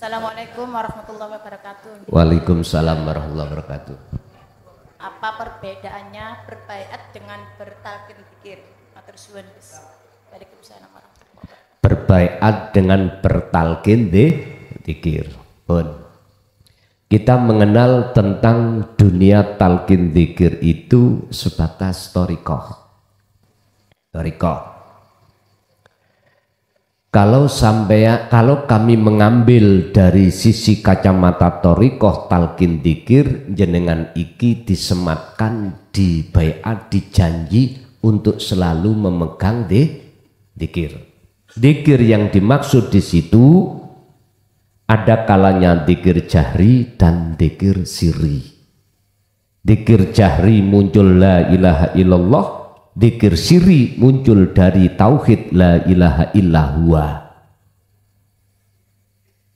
Assalamualaikum warahmatullahi wabarakatuh. Waalaikumsalam warahmatullahi wabarakatuh. Apa perbedaannya berbaiat dengan bertalqin dzikir? Matur suwun. Waalaikumsalam warahmatullahi wabarakatuh. Berbaiat dengan bertalqin dzikir. Pun kita mengenal tentang dunia talqin dzikir itu sebatas thariqah. Kalau kami mengambil dari sisi kacamata thariqah talqin dzikir, jenengan iki disematkan, dibaiat, dijanji untuk selalu memegang dzikir. Dzikir yang dimaksud di situ ada kalanya dzikir jahri dan dzikir sirri. Dzikir jahri muncul la ilaha illallah, dzikir sirri muncul dari tauhid la ilaha illallah.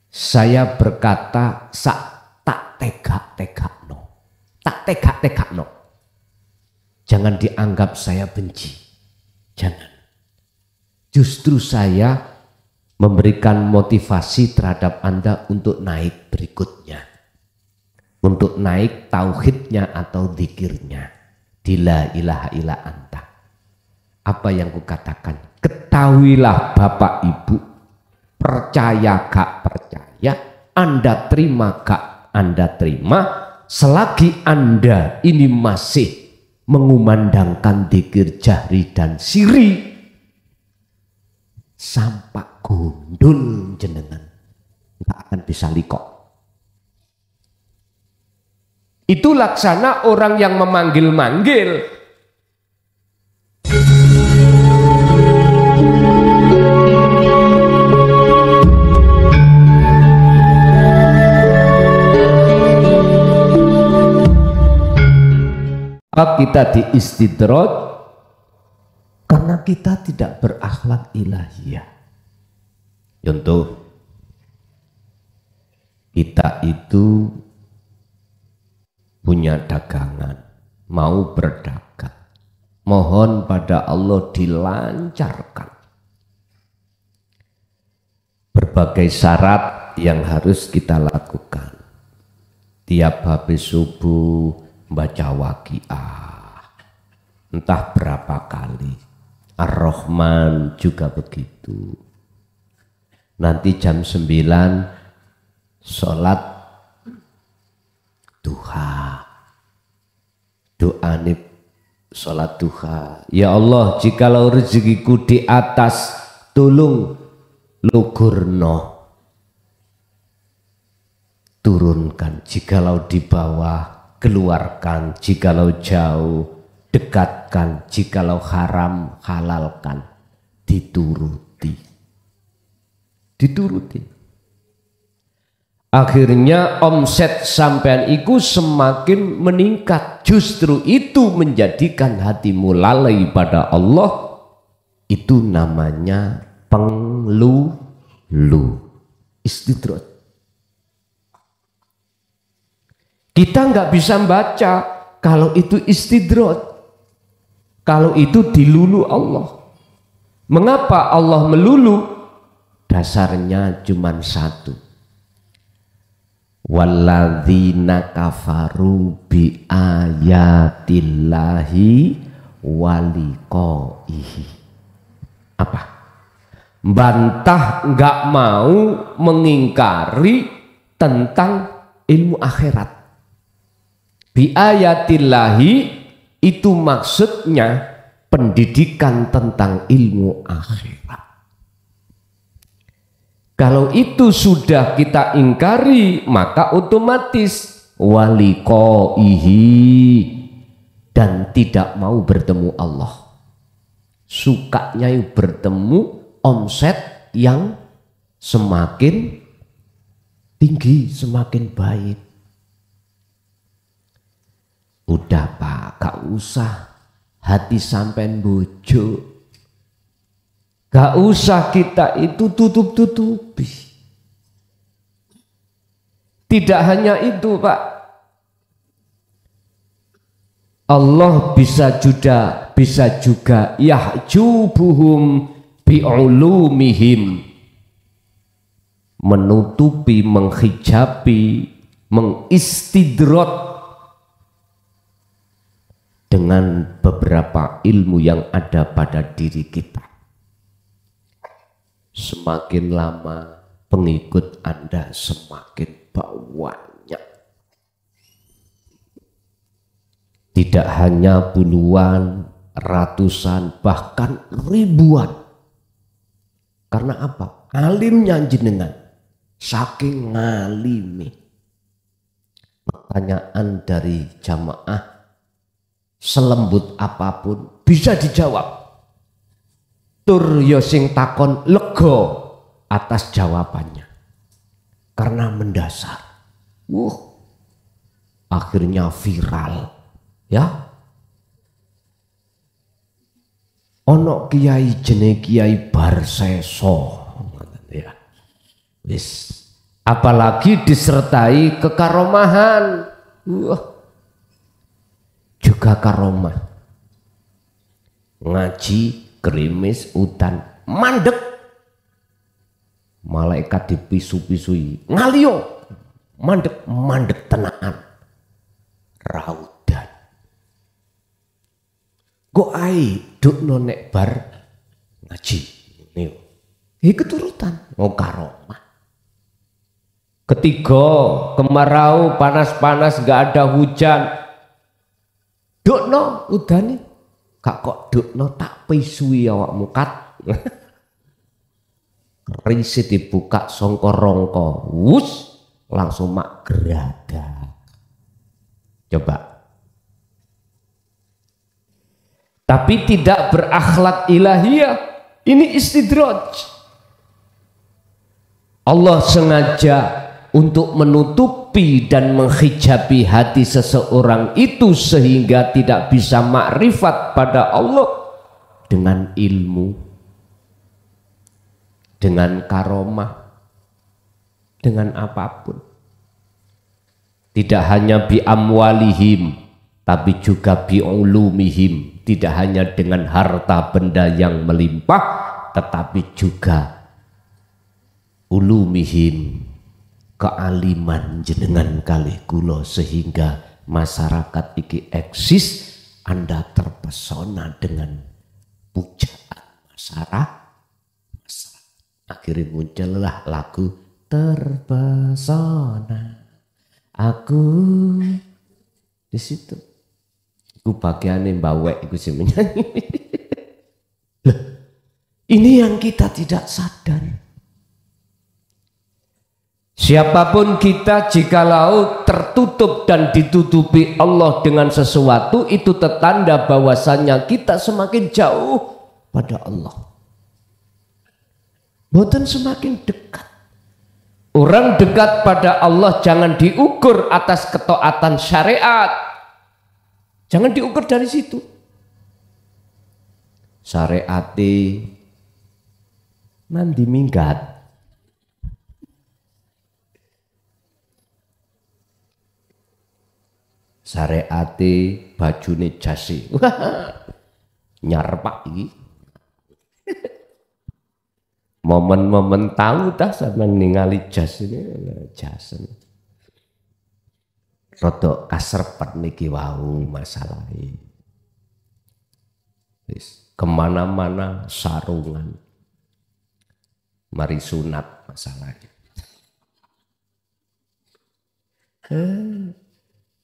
Saya berkata tak tega-tegakno. Jangan dianggap saya benci. Jangan. Justru saya memberikan motivasi terhadap Anda untuk naik berikutnya. Untuk naik tauhidnya atau dzikirnya. Di la ilaha illa anta. Apa yang kukatakan? Ketahuilah Bapak Ibu, percaya gak percaya, Anda terima gak Anda terima, selagi Anda ini masih mengumandangkan dzikir jahri dan siri, sampak gundul jenengan nggak akan bisa likok. Itu laksana orang yang memanggil-manggil. Kita diistidroj karena kita tidak berakhlak ilahiyah. Contoh, kita itu punya dagangan, mau berdagang, mohon pada Allah dilancarkan. Berbagai syarat yang harus kita lakukan. Tiap habis subuh baca waqiah, entah berapa kali. Ar-Rahman juga begitu. Nanti jam 9 sholat duha. Doa nih sholat duha. Ya Allah, jikalau rezekiku di atas, tolong lugurno. Turunkan. Jikalau di bawah, keluarkan. Jikalau jauh, dekatkan. Jikalau haram, halalkan. Dituruti. Akhirnya omset sampean iku semakin meningkat. Justru itu menjadikan hatimu lalai pada Allah. Itu namanya penglulu, istidroj. Kita nggak bisa baca kalau itu istidroj, kalau itu dilulu Allah. Mengapa Allah melulu? Dasarnya cuma satu. Walladzina kafaru bi ayatillahi waliqaihi. Apa? Bantah, nggak mau mengingkari tentang ilmu akhirat. Bi ayatillahi itu maksudnya pendidikan tentang ilmu akhirat. Kalau itu sudah kita ingkari, maka otomatis waliqaihi dan tidak mau bertemu Allah. Sukanya bertemu omset yang semakin tinggi, semakin baik. Udah Pak, gak usah hati sampean bojo. Gak usah kita itu tutup-tutupi. Tidak hanya itu Pak. Allah bisa juga yahjubuhum bi'ulumihim, menutupi, menghijabi, mengistidrot dengan beberapa ilmu yang ada pada diri kita. Semakin lama pengikut Anda semakin banyak. Tidak hanya puluhan, ratusan, bahkan ribuan. Karena apa? Alimnya jenengan, saking ngalimi. Pertanyaan dari jamaah selembut apapun bisa dijawab. Tur yo sing takon lego atas jawabannya. Karena mendasar. Akhirnya viral. Ya. Ono kiai jenenge Kiai Barseso. Ya. Wis. Apalagi disertai kekaromahan. Juga karomah. Ngaji, gerimis, udan, mandek. Malaikat dipisu-pisui. Ngalio. Mandek tenaan. Raudan. Go ai duk nonek bar ngaji. Ini keturutan. Karomah. Ketiga, kemarau, panas-panas, gak ada hujan. Dukno udane. Kak kok dukno tak pisui awakmu kat. Risi dibuka songko rongko. Wus, langsung mak geradak. Coba. Tapi tidak berakhlak ilahiyah. Ini istidraj. Allah sengaja untuk menutupi dan menghijabi hati seseorang itu sehingga tidak bisa makrifat pada Allah dengan ilmu, dengan karomah, dengan apapun. Tidak hanya bi amwalihim, tapi juga bi ulumihim. Tidak hanya dengan harta benda yang melimpah, tetapi juga ulumihim, kealiman jenengan kalih kula sehingga masyarakat iki eksis. Anda terpesona dengan pujaan masyarakat. Akhirnya muncullah lagu Terpesona Aku. Di situ iku bagiane mbawek iku sing menyanyi. Lah, ini yang kita tidak sadar. Siapapun kita, jikalau tertutup dan ditutupi Allah dengan sesuatu, itu tertanda bahwasannya kita semakin jauh pada Allah. Boten semakin dekat. Orang dekat pada Allah jangan diukur atas ketaatan syariat. Jangan diukur dari situ. Syariati mandi minggat. Syariati bajune jasi. Nyarpak iki. Momen-momen tahu dah sama ningali jas ini jasen. Rodok kasrepet niki wau masalahnya. Kemana-mana sarungan. Mari sunat masalahnya.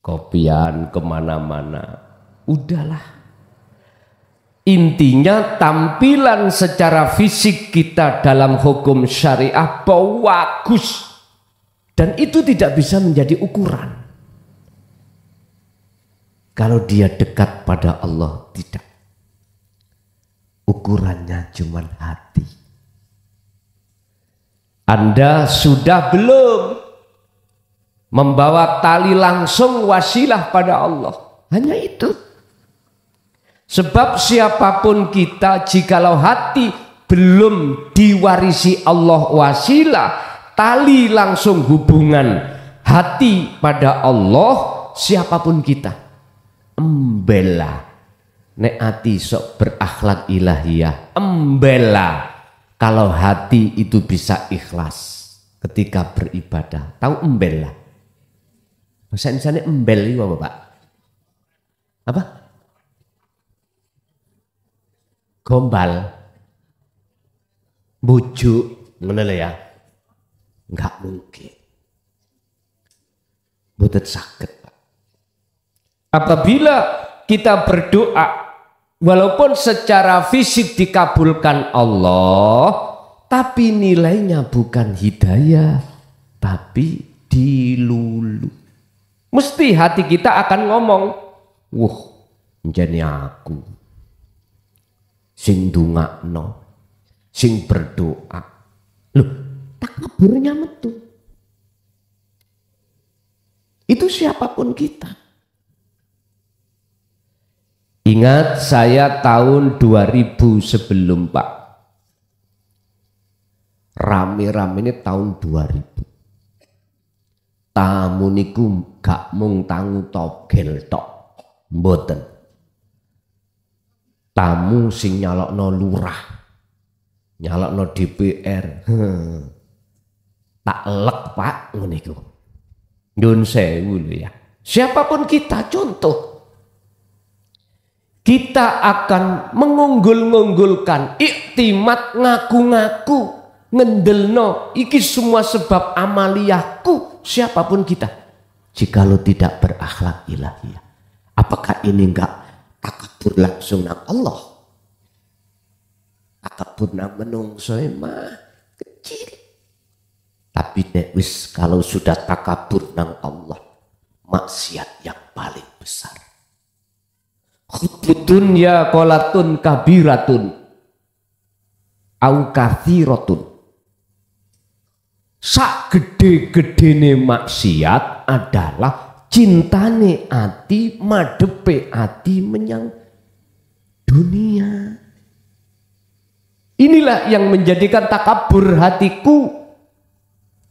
Kopian kemana-mana. Udahlah. Intinya tampilan secara fisik kita dalam hukum syariah bagus. Dan itu tidak bisa menjadi ukuran. Kalau dia dekat pada Allah, tidak. Ukurannya cuma hati. Anda sudah belum membawa tali langsung wasilah pada Allah? Hanya itu. Sebab siapapun kita, jikalau hati belum diwarisi Allah wasilah, tali langsung hubungan hati pada Allah, siapapun kita. Embela nek hati sok berakhlak ilahiyah, embela kalau hati itu bisa ikhlas. ketika beribadah. Tahu embel lah. Bahasa Indonesia embel itu apa Pak? Apa? Gombal. Bujuk. Ngono lho ya. Enggak mungkin. Mboten saged Pak. Apabila kita berdoa walaupun secara fisik dikabulkan Allah, tapi nilainya bukan hidayah, tapi dilulu. Mesti hati kita akan ngomong, wah, njane aku sing ndongakno, sing berdoa. Loh, takaburnya metu. Itu siapapun kita. Ingat saya tahun 2000 sebelum Pak. Rame-rame ini tahun 2000. Tamu niku gak mung tangu togel tok. Mboten. Tamu sing nyalokno lurah. Nyalokno DPR. Tak lek Pak ngono iku. Nyun sewu lho ya. Siapapun kita contoh. Kita akan mengunggul-unggulkan iktimat ngaku-ngaku ngendelno iki semua sebab amaliyahku siapapun kita. Jikalau tidak berakhlak ilahiyah, apakah ini enggak takabur langsung nang Allah? Takabur nang menungso mah kecil. Tapi nek wis kalau sudah takabur nang Allah, maksiat yang paling besar. Dunya qolatun kabiratun au kathiratun. Sak gede-gedene maksiat adalah cintane ati, madepe ati menyang dunia. Inilah yang menjadikan takabur hatiku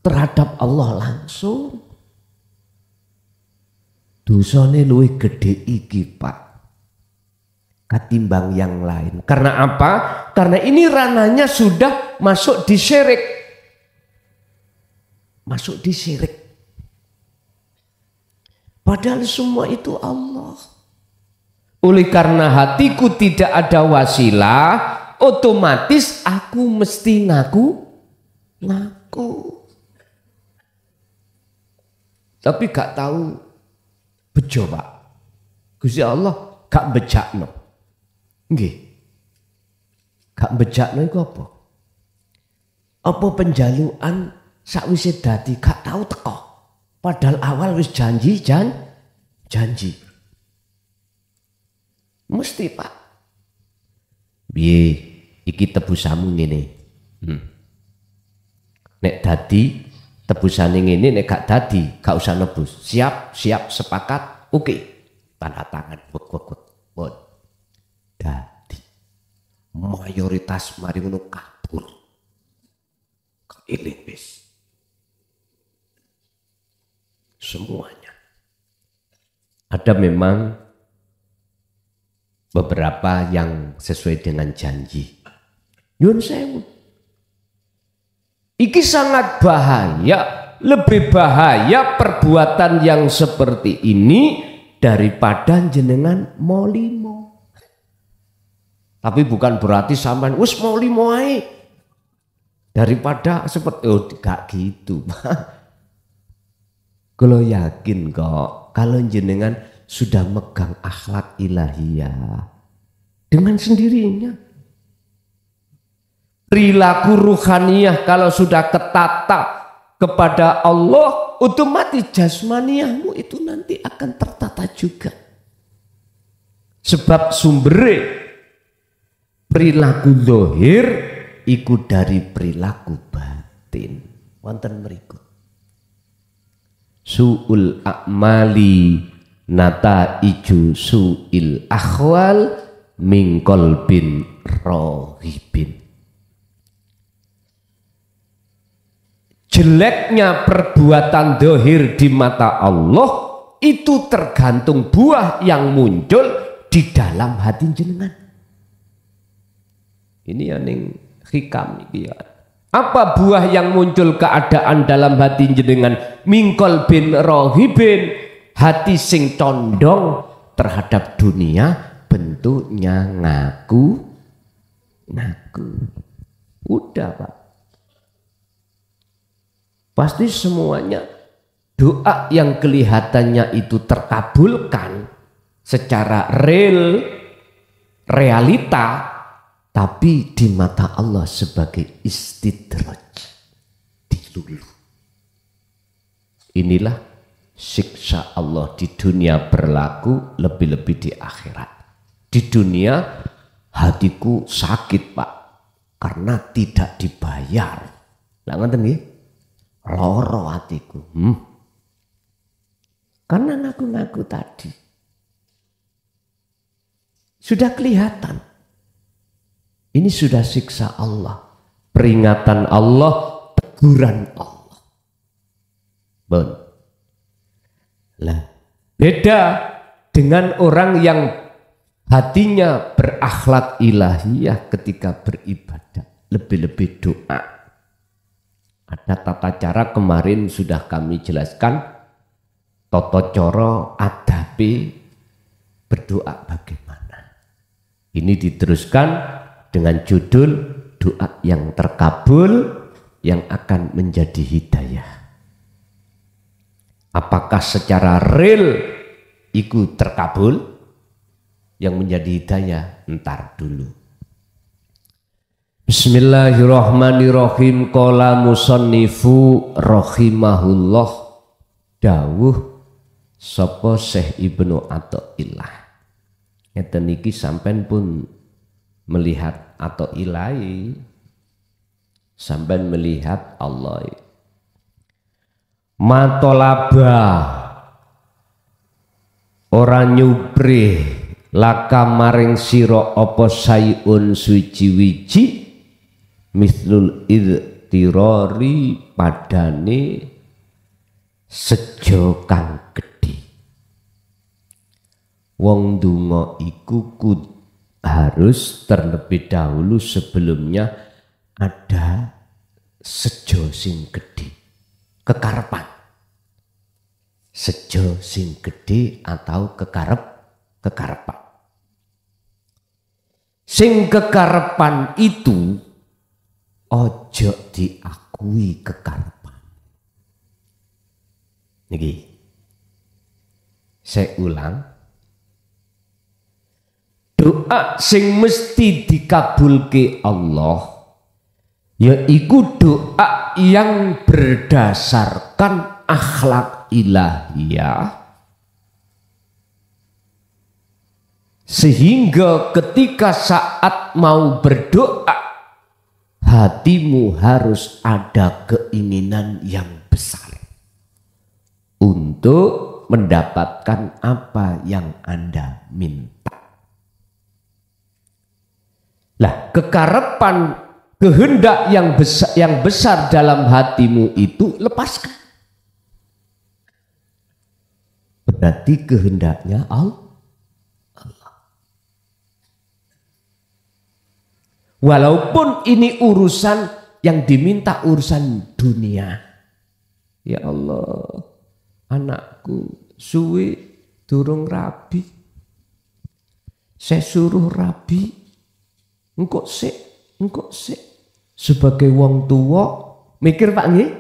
terhadap Allah langsung. Dosane luwih gede iki Pak ketimbang yang lain. Karena apa? Karena ini ranahnya sudah masuk di syirik. Masuk di syirik. Padahal semua itu Allah. Oleh karena hatiku tidak ada wasilah, otomatis aku mesti ngaku. Tapi gak tahu bejo Pak. Gusti Allah gak bejakno. Nggih. Gak bejakno iku apa? Apa penjaluan sakwise dadi gak tahu teko. Padahal awal wis janji. Mesti Pak. Piye iki tebusanmu ngene. Nek dadi tebusane ngene, nek gak dadi gak usah nebus. Siap sepakat. Oke. Tanda tangan. Wot. Dadi mayoritas mari ngono kabur. Keiling wis. Semuanya. Ada memang beberapa yang sesuai dengan janji. Yun sewu. Iki sangat bahaya, lebih bahaya perbuatan yang seperti ini daripada jenengan molimo. Tapi bukan berarti sampean wis molimo ae. Daripada seperti gak gitu. Kalau yakin kok kalau jenengan sudah megang akhlak ilahiyah dengan sendirinya. Perilaku ruhaniyah kalau sudah ketata kepada Allah, otomatis jasmaniyahmu itu nanti akan tertata juga. Sebab sumbernya perilaku zahir iku dari perilaku batin. Wonten mriku. Su'ul a'mali nataiju su'il akhwal min qalbin rohibin. Jeleknya perbuatan zahir di mata Allah itu tergantung buah yang muncul di dalam hati jenengan. Ini yang hikam iki ya. Apa buah yang muncul keadaan dalam hati jenengan? Mingkol bin rohibin, hati sing condong terhadap dunia, bentuknya ngaku. Udah Pak. Pasti semuanya doa yang kelihatannya itu terkabulkan secara realita, tapi di mata Allah sebagai istidraj, dilulu. Inilah siksa Allah di dunia berlaku, lebih-lebih di akhirat. Di dunia hatiku sakit Pak, karena tidak dibayar. Lah ngoten nggih? Loro hatiku. Karena ngaku-ngaku tadi. Sudah kelihatan. Ini sudah siksa Allah, peringatan Allah, teguran Allah. Lah, beda dengan orang yang hatinya berakhlak ilahiyah ketika beribadah, lebih-lebih doa. Ada tata cara kemarin sudah kami jelaskan, tata cara adabi berdoa bagaimana. Ini diteruskan dengan judul doa yang terkabul yang akan menjadi hidayah. Apakah secara real itu terkabul yang menjadi hidayah? Entar dulu. Bismillahirrahmanirrahim. Qala musannifu rahimahullah, dawuh sapa Syekh Ibnu Athaillah. Ngeten niki sampean pun melihat atau ilahi, sampai melihat Allah. Matolaba orang nyubrih laka maring siro opo sayun suci-wiji mislul idtirori padane sejo kang gedhe. Wong donga iku harus terlebih dahulu sebelumnya ada sejo sing gedhe, kekarepan. Sejo sing gedhe atau kekarepan. Sing kekarepan itu ojo diakui kekarepan. Niki saya ulang, doa sing mesti dikabulke Allah yaiku doa yang berdasarkan akhlak ilahiyah, sehingga ketika saat mau berdoa hatimu harus ada keinginan yang besar untuk mendapatkan apa yang Anda minta. Lah, kekarepan, kehendak yang besar dalam hatimu itu lepaskan. Berarti kehendaknya Allah. Walaupun ini urusan yang diminta urusan dunia. Ya Allah, anakku suwi durung rabi. Saya suruh rabi. Engkok sik. Sebagai wong tua, mikir Pak nggih?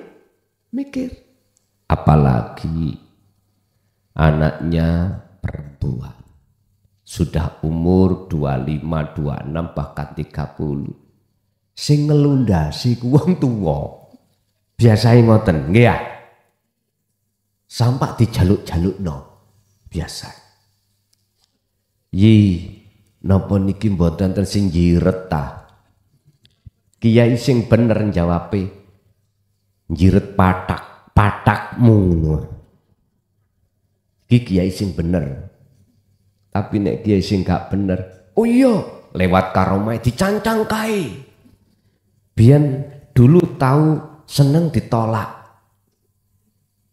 Mikir. Apalagi anaknya perempuan. Sudah umur 25, 26, bahkan 30. Sing ngelundasi wong tua. Biasane ngoten, nggih ya. Sampak dijaluk-jalukno. Biasa. Napa niki mboten ten sing jiret ta? Kiai sing bener jawabe. Jiret patakmu. Ki kiai sing bener. Tapi nek kiai sing gak bener, oh iya, lewat karomah dicancang kae. Biyen dulu tahu seneng ditolak.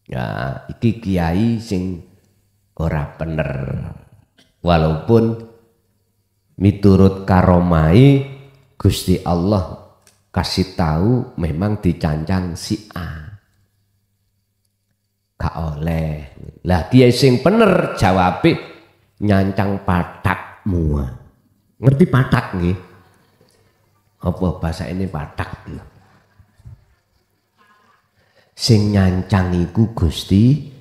Ya, iki kiai sing ora bener. Walaupun miturut karomai Gusti Allah kasih tahu memang dicancang si A. Gak oleh. Lah kiai sing bener jawabe nyancang patakmu. Ngerti patak nggih? Apa bahasa ini patak? Sing nyancang iku Gusti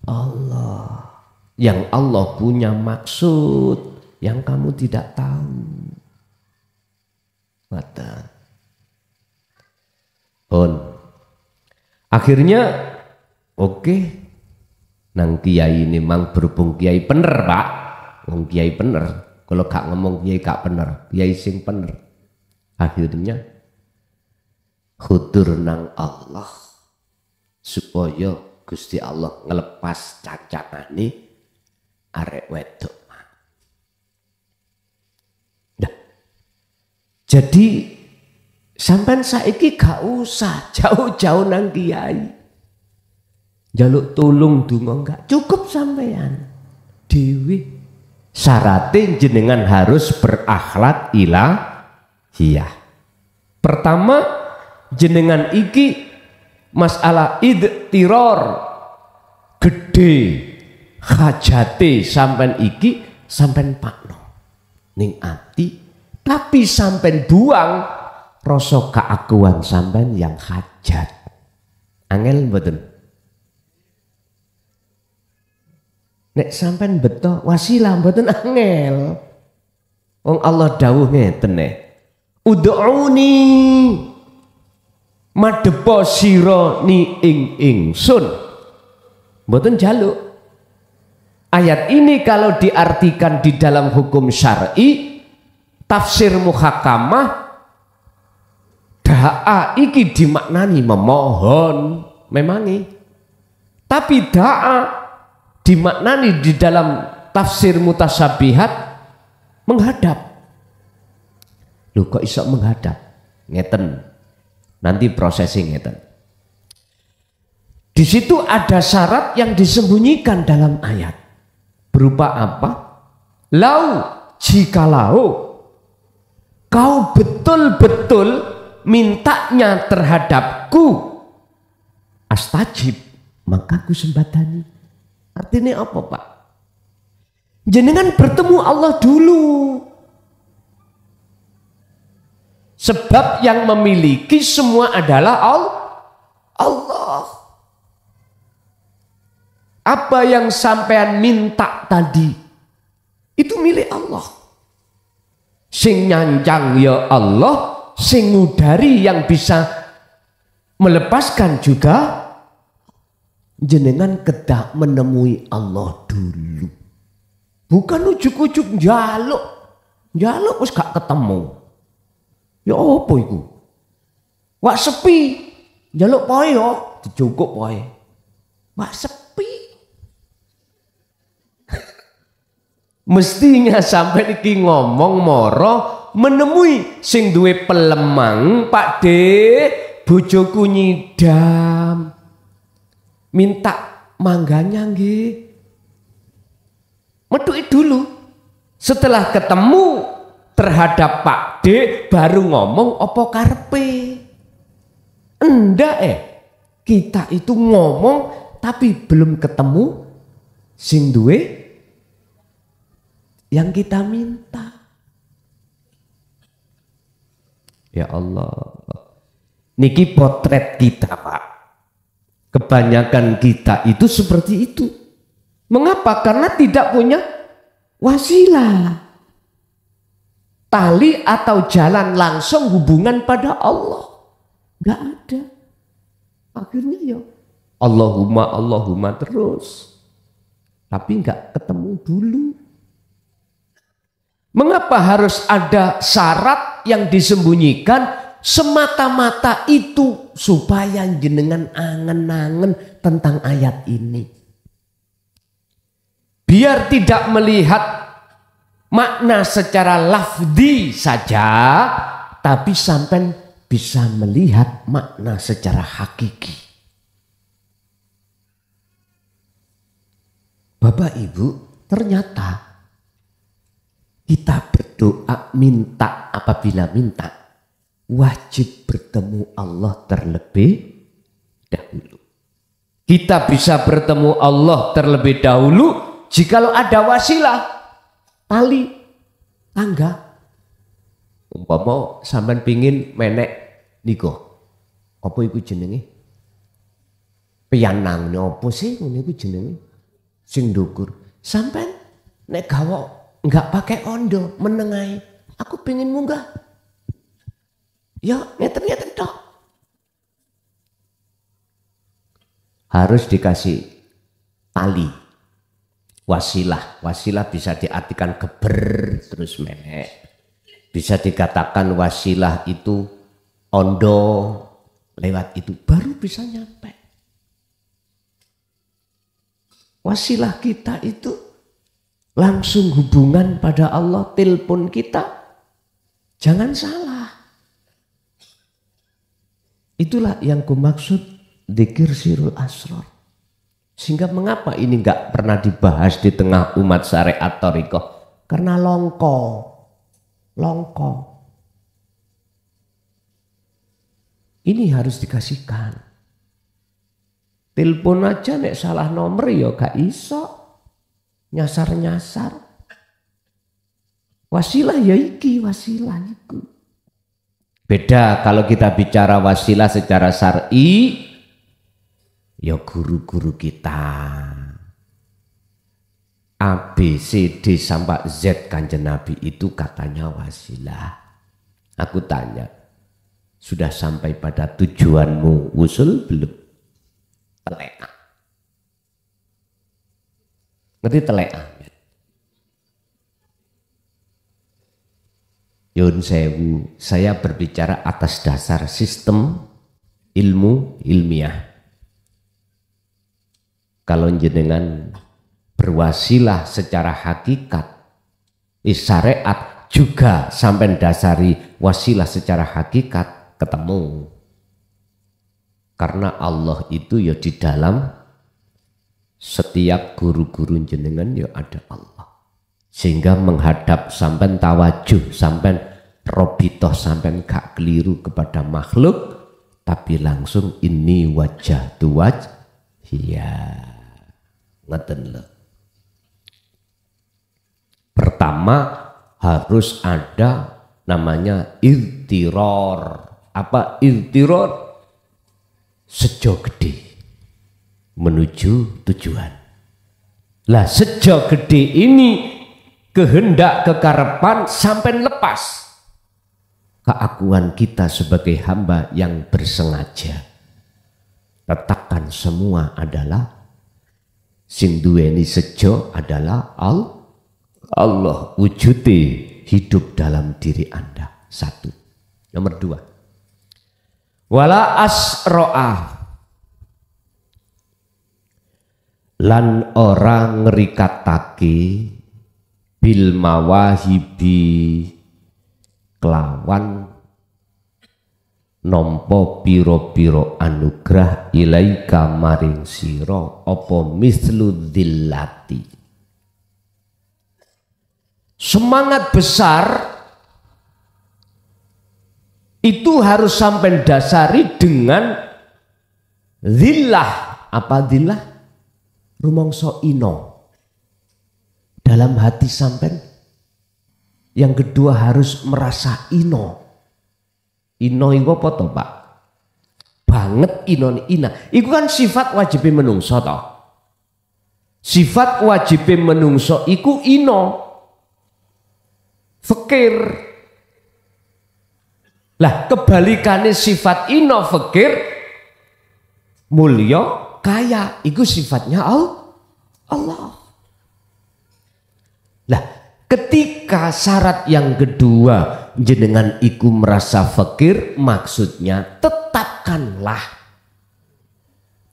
Allah. Yang Allah punya maksud yang kamu tidak tahu. Mata. Akhirnya oke. Nang kiai ini mang berhubung kiai bener Pak. Wong kiai bener. Kalau gak ngomong kiai gak bener. Kiai sing bener. Akhirnya khudur nang Allah supaya Gusti Allah ngelepas cancangane arek wedok. Nah, jadi sampean saiki gak usah jauh-jauh nang kiai. Jaluk tulung donga enggak cukup sampean dewi. Syaratnya jenengan harus berakhlak ilahiyah. Pertama jenengan iki masalah idtiror gede hajate sampean iki sampean pakno ning ati, tapi sampean buang rasa keakuan sampean yang hajat. Angel mboten? Nek sampean beto wasilah mboten angel. Wong Allah dawuh ngeten nek. Ud'uni madepo sira ni ingsun. Mboten jaluk. Ayat ini kalau diartikan di dalam hukum syar'i, tafsir muhakamah, da'a iki dimaknani memohon, memangi. Tapi da'a dimaknani di dalam tafsir mutasyabihat menghadap. Loh kok iso menghadap? Ngeten. Nanti prosesing ngeten. Di situ ada syarat yang disembunyikan dalam ayat. Berupa apa? Lau, jikalau kau betul-betul mintanya terhadapku, astajib, maka ku sembatani. Artinya apa Pak? Jenengan bertemu Allah dulu. Sebab yang memiliki semua adalah Allah. Apa yang sampean minta tadi itu milik Allah. Sing nyanjang ya Allah, sing ngudari yang bisa melepaskan juga jenengan kedah menemui Allah dulu. Bukan ujuk-ujuk njaluk. Njaluk wis gak ketemu. Ya apa iku? Wak sepi. Njaluk poe yo, dicukup poe. Wak sepi. Mestinya sampai iki ngomong moro menemui sing duwe pelemang, Pak De, bojoku nyidam. Minta mangganya nggih. Metuki dulu. Setelah ketemu terhadap Pak D baru ngomong apa karepe. Enggak kita itu ngomong tapi belum ketemu sing duwe yang kita minta. Ya Allah, niki potret kita Pak. Kebanyakan kita itu seperti itu. Mengapa? Karena tidak punya wasilah. Tali atau jalan langsung hubungan pada Allah. Gak ada. Akhirnya ya Allahumma terus. Tapi gak ketemu dulu. Mengapa harus ada syarat yang disembunyikan? Semata-mata itu supaya jenengan angen-angen tentang ayat ini. Biar tidak melihat makna secara lafzi saja, tapi sampai bisa melihat makna secara hakiki. Bapak Ibu, ternyata kita berdoa minta apabila minta wajib bertemu Allah terlebih dahulu. Kita bisa bertemu Allah terlebih dahulu jikalau ada wasilah, tali, tangga. Umpama sampean pingin menek niku, apa iku jenenge? Piyanang apa sih ngene iku jenenge? Sing ndukur. Sampean nek gawa enggak pakai ondo, menengai. Aku pingin munggah. Ya, ngeten-ngeten tok. Harus dikasih tali. Wasilah. Wasilah bisa diartikan geber terus menek. Bisa dikatakan wasilah itu ondo, lewat itu baru bisa nyampe. Wasilah kita itu langsung hubungan pada Allah, telepon kita. Jangan salah. Itulah yang kumaksud dzikir sirul asrar. Sehingga mengapa ini enggak pernah dibahas di tengah umat syariat thariqah? Karena longko. Ini harus dikasihkan. Telepon aja nek salah nomor ya gak iso. Nyasar-nyasar. Wasilah ya iki, wasilah itu. Beda kalau kita bicara wasilah secara syar'i, ya guru-guru kita. A, B, C, D sampai Z Kanjeng Nabi itu katanya wasilah. Aku tanya, sudah sampai pada tujuanmu wusul belum? Teleka. Ngerti teleka? Yun sewu, saya berbicara atas dasar sistem ilmu ilmiah. Kalau jenengan berwasilah secara hakikat, syariat juga sampai dasari wasilah secara hakikat ketemu. Karena Allah itu ya di dalam setiap guru-guru jenengan ya ada Allah. Sehingga menghadap sampai tawajuh, sampai robitoh, sampai gak keliru kepada makhluk, tapi langsung ini wajah tu wajah. Ya, ngeten loh. Pertama harus ada namanya irtiror. Apa irtiror? Sejo gede menuju tujuan. Lah sejo gede ini kehendak kekarepan sampai lepas keakuan kita sebagai hamba yang bersengaja. Letakkan semua adalah sing duweni sejo adalah Allah wujudi hidup dalam diri Anda. Satu. Nomor dua. Wala asro'ah. Lan orang ngerikatake bil mawahibi kelawan nompo piro-piro anugrah ilaika maring siro opo mislu dhillati. Semangat besar itu harus sampai dasari dengan dhillah. Apa dhillah? Rumongso ino dalam hati sampean. Yang kedua harus merasa ino. Ino itu apa toh Pak? Banget ino ina. Itu kan sifat wajib menungso toh. Sifat wajib menungso iku ino. Fakir. Lah kebalikannya sifat ino fakir mulya kaya. Iku sifatnya Allah. Lah ketika syarat yang kedua jenengan iku merasa fakir, maksudnya tetapkanlah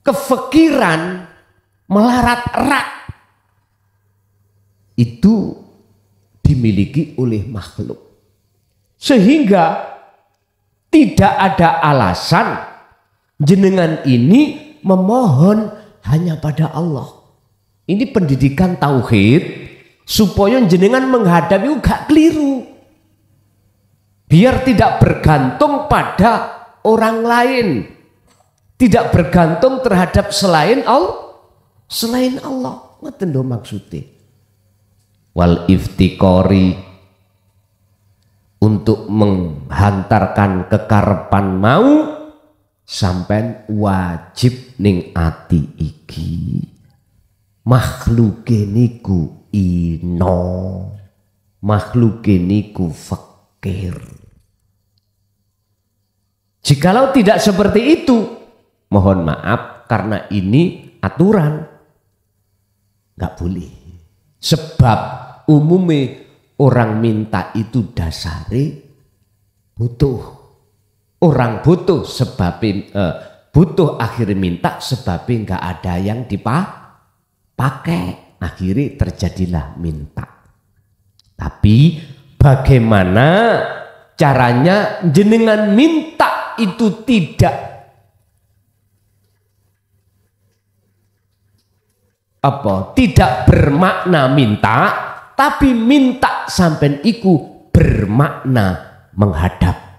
kefakiran melarat erat itu dimiliki oleh makhluk, sehingga tidak ada alasan jenengan ini memohon hanya pada Allah. Ini pendidikan tauhid supaya jenengan menghadapi gak keliru. Biar tidak bergantung pada orang lain. Tidak bergantung terhadap selain Allah. Selain Allah. Ngoten lho maksudnya. Wal iftikori, untuk menghantarkan kekarepan mau, sampean wajib ning ati iki makhluke niku ino, makhluke niku fakir. Jikalau tidak seperti itu, mohon maaf, karena ini aturan, nggak boleh. Sebab umumnya orang minta itu dasari butuh. Orang butuh sebabin butuh akhirnya minta sebabnya nggak ada yang dipakai, akhirnya terjadilah minta. Tapi bagaimana caranya jenengan minta itu tidak bermakna minta, tapi minta sampai iku bermakna menghadap.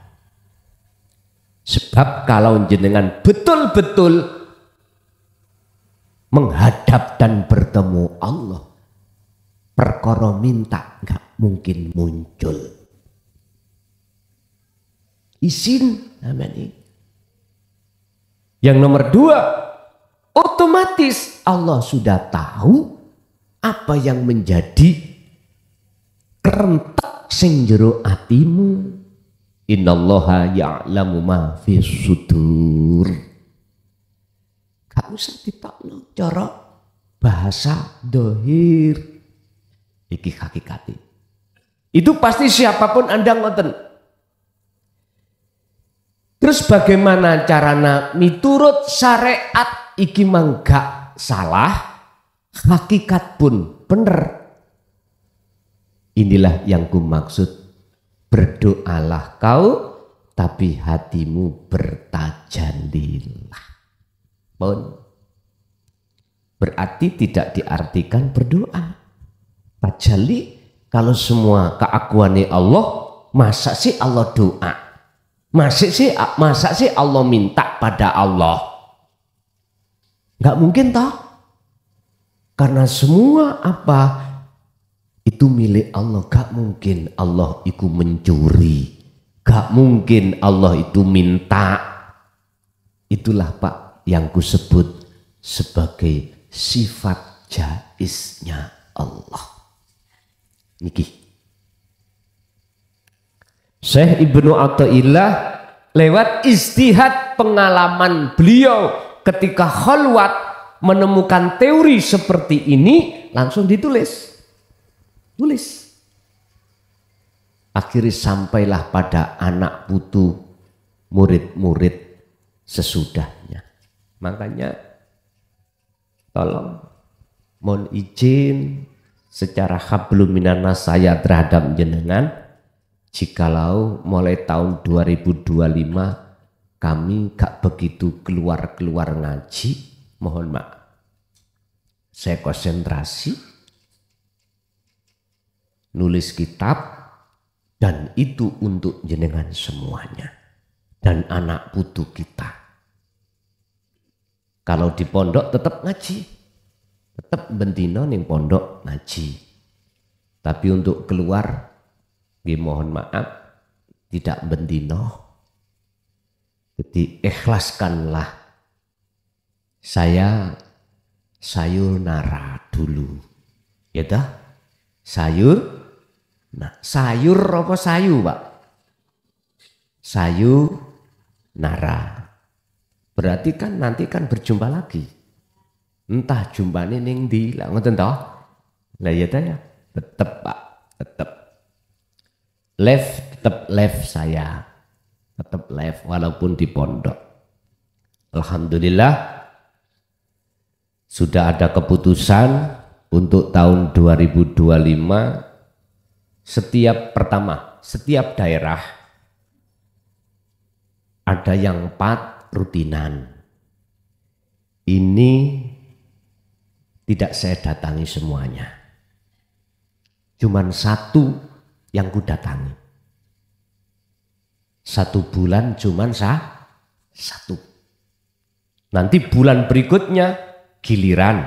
Sebab kalau jenengan betul-betul menghadap dan bertemu Allah, perkara minta nggak mungkin muncul. Izin namanya. Yang nomor 2, otomatis Allah sudah tahu apa yang menjadi kerentek sing jero atimu. Innallaha ya'lamu ma fis sudur. Gak usah ditokno cara bahasa dohir. Iki hakikati. Itu pasti siapapun Anda ngoten. Terus bagaimana carana miturut syariat iki mangga salah, hakikat pun bener. Inilah yang ku maksud. Berdoalah kau, tapi hatimu bertajallilah. Berarti tidak diartikan berdoa. Tajalli, kalau semua keakuannya Allah, masa sih Allah doa? Masa sih Allah minta pada Allah? Nggak mungkin toh? Karena semua apa? Itu milik Allah. Gak mungkin Allah itu mencuri, gak mungkin Allah itu minta. Itulah Pak yang kusebut sebagai sifat jaiznya Allah. Niki Syekh Ibnu Athaillah lewat istihad pengalaman beliau ketika khalwat menemukan teori seperti ini, langsung ditulis. Akhirnya sampailah pada anak putu murid-murid sesudahnya. Makanya tolong mohon izin secara hablum minanas saya terhadap jenengan, jikalau mulai tahun 2025 kami gak begitu keluar ngaji, mohon maaf. Saya konsentrasi nulis kitab, dan itu untuk jenengan semuanya dan anak putu kita. Kalau di pondok tetap ngaji, tetap bentino ning pondok ngaji. Tapi untuk keluar, mohon maaf, tidak bentino. Jadi ikhlaskanlah. Saya sayonara dulu, ya dah, sayur. Nah, sayur apa sayu, Pak? Sayonara. Berarti kan nanti kan berjumpa lagi. Entah jumpane ning ndi, lah ngoten toh? Lah ya ta ya. Tetep Pak, tetep. Tetep live saya. Tetep live walaupun di pondok. Alhamdulillah sudah ada keputusan untuk tahun 2025. Setiap daerah ada yang 4 rutinan. Ini tidak saya datangi semuanya. Cuman 1 yang ku datangi. 1 bulan cuman satu. Nanti bulan berikutnya giliran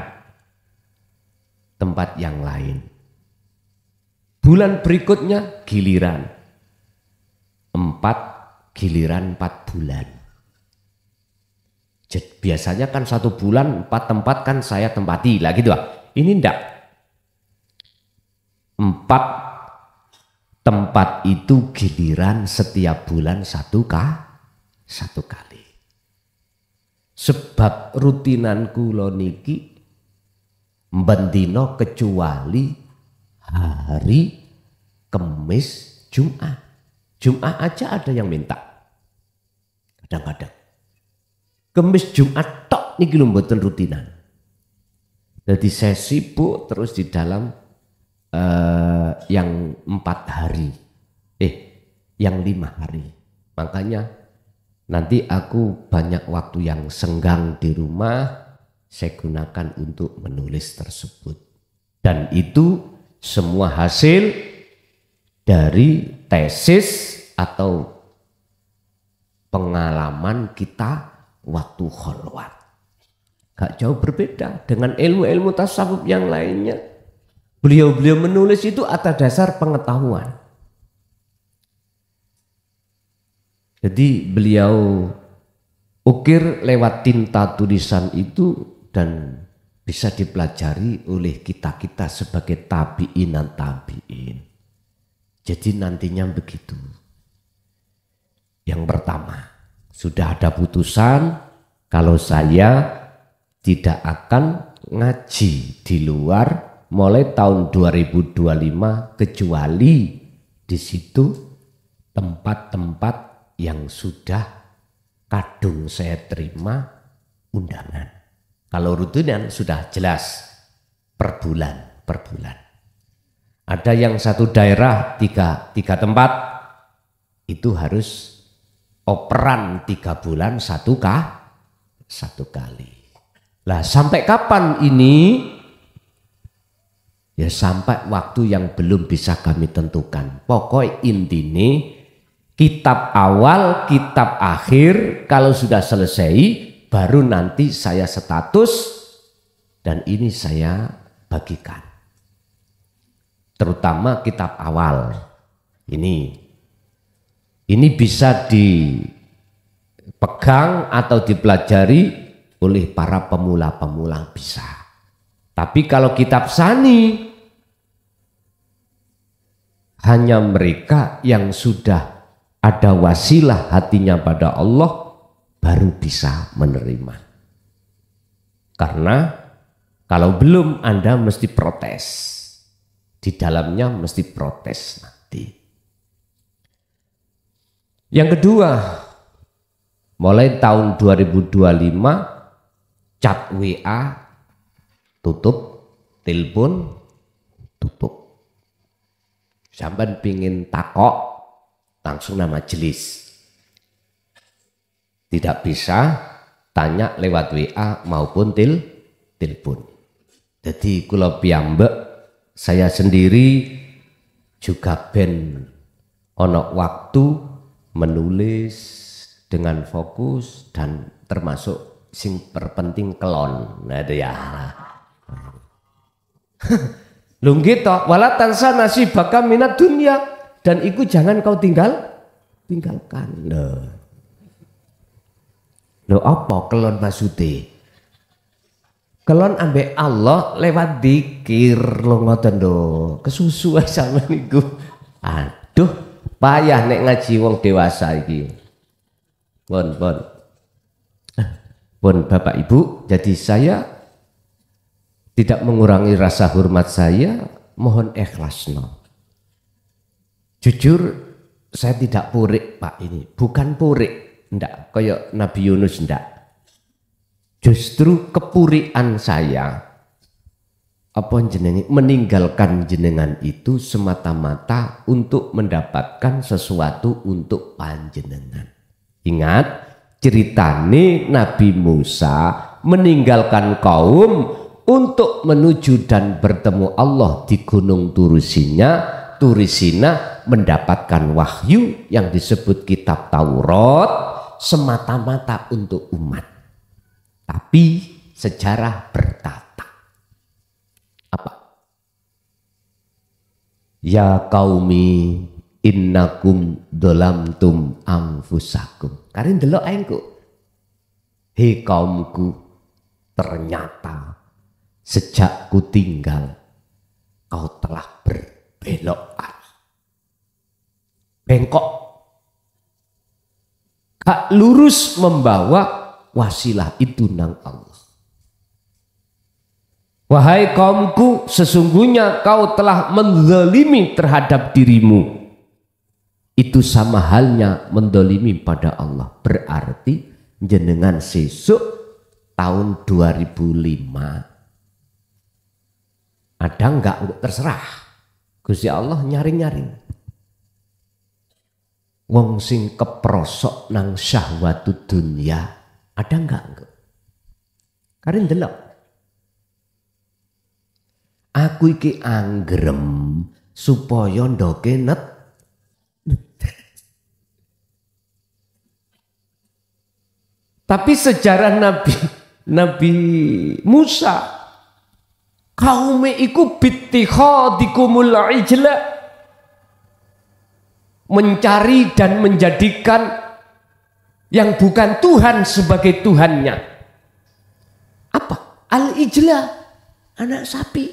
tempat yang lain. Bulan berikutnya giliran 4 bulan. Jadi, biasanya kan 1 bulan 4 tempat kan saya tempati lah gitu lah. Ini enggak. 4 tempat itu giliran setiap bulan 1 kali. Sebab rutinan kula niki mbendino kecuali hari Kamis, Jumat. Jumat aja ada yang minta. Kadang-kadang. Kamis, Jumat tok niki lho mboten rutinan. Jadi saya sibuk terus di dalam yang 4 hari. Yang 5 hari. Makanya nanti aku banyak waktu yang senggang di rumah, saya gunakan untuk menulis tersebut. Dan itu semua hasil dari tesis atau pengalaman kita waktu khalwat. Gak jauh berbeda dengan ilmu-ilmu tasawuf yang lainnya. Beliau-beliau menulis itu atas dasar pengetahuan. Jadi beliau ukir lewat tinta tulisan itu dan bisa dipelajari oleh kita-kita sebagai tabi'in dan tabi'in. Jadi nantinya begitu. Yang pertama, sudah ada putusan kalau saya tidak akan ngaji di luar mulai tahun 2025 kecuali di situ tempat-tempat yang sudah kadung saya terima undangan. Kalau rutinan sudah jelas per bulan. Ada yang 1 daerah 3 tempat itu harus operan 3 bulan 1 kali. Lah sampai kapan ini? Ya sampai waktu yang belum bisa kami tentukan. Pokoknya intine kitab awal, kitab akhir kalau sudah selesai baru nanti saya status dan ini saya bagikan. Terutama kitab awal. Ini bisa dipegang atau dipelajari oleh para pemula-pemula bisa. Tapi kalau kitab sani hanya mereka yang sudah ada wasilah hatinya pada Allah baru bisa menerima. Karena kalau belum Anda mesti protes. Di dalamnya mesti protes nanti. Yang kedua, mulai tahun 2025 chat WA tutup, telepon tutup. Sampai pingin takok langsung nama majelis. Tidak bisa tanya lewat WA maupun telepon. Jadi kula piyambak saya sendiri juga ben ono waktu menulis dengan fokus dan termasuk sing terpenting kelon. Nah itu ya. Lho gitu, wala tansa nasibaka minad dunya dan itu jangan kau tinggalkan. Lho apa kelon maksudnya? Kelon ambek Allah lewat dikir lo ngoten lho. Kesusu sama niku. Aduh, payah nek ngaji wong dewasa iki. Pun Bapak Ibu, jadi saya tidak mengurangi rasa hormat saya, mohon ikhlasno. Jujur saya tidak purik Pak ini, bukan purik, ndak kayak Nabi Yunus ndak. Justru kepurian saya apa jenenge meninggalkan jenengan itu semata-mata untuk mendapatkan sesuatu untuk panjenengan. Ingat ceritane Nabi Musa meninggalkan kaum untuk menuju dan bertemu Allah di Gunung Turusinya. Turisina mendapatkan wahyu yang disebut kitab Taurat semata-mata untuk umat. Tapi sejarah bertata. Apa? Ya qaumi innakum dolamtum anfusakum. Karin delok aengku. Hei kaumku, ternyata sejak ku tinggal kau telah berbelok arah. Bengkok. Gak lurus membawa wasilah itu nang Allah. Wahai kaumku, sesungguhnya kau telah menzalimi terhadap dirimu. Itu sama halnya mendolimi pada Allah. Berarti jenengan sesuk tahun 2005 ada enggak? Terserah. Gusti Allah nyaring-nyaring. Wong sing keprosok nang syahwatud dunya ada enggak? Karin delok. Aku iki anggrem supaya ndoke Tapi sejarah Nabi Musa, kaum iku bittikhadikumul ijla, mencari dan menjadikan yang bukan Tuhan sebagai Tuhannya. Apa? Al-ijla, anak sapi.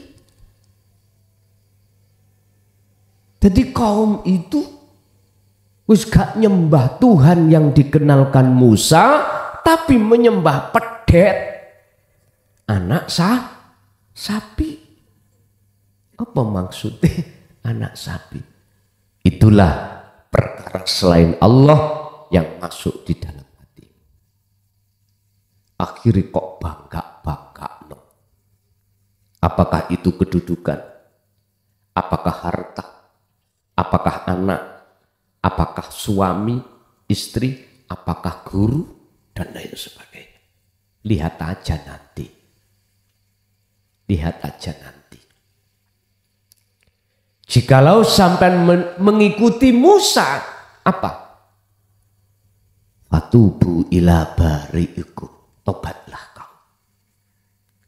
Jadi kaum itu wis gak nyembah Tuhan yang dikenalkan Musa, tapi menyembah pedet anak sapi. Apa maksudnya anak sapi? Itulah perkara selain Allah yang masuk di dalam hati. Akhirnya kok bangga no. Apakah itu kedudukan? Apakah harta? Apakah anak? Apakah suami, istri? Apakah guru? Dan lain sebagainya. Lihat aja nanti. Lihat aja nanti. Jikalau sampai mengikuti Musa, apa? Fatubu ila bari'iku. Tobatlah kau.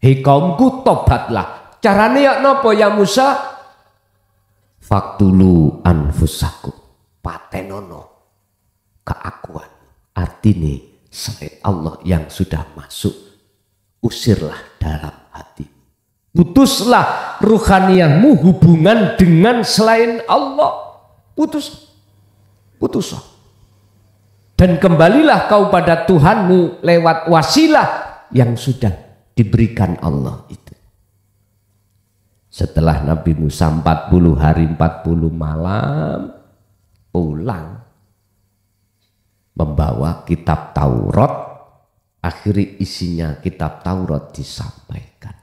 Hei kaumku, tobatlah. Caranya ya nopo ya Musa? Faktulu anfusaku. Patenono keakuan. Artinya selain Allah yang sudah masuk, usirlah dalam hati. Putuslah ruhaniyahmu hubungan dengan selain Allah. Putus. Dan kembalilah kau pada Tuhanmu lewat wasilah yang sudah diberikan Allah itu. Setelah Nabi Musa 40 hari 40 malam pulang membawa kitab Taurat, akhirnya isinya kitab Taurat disampaikan.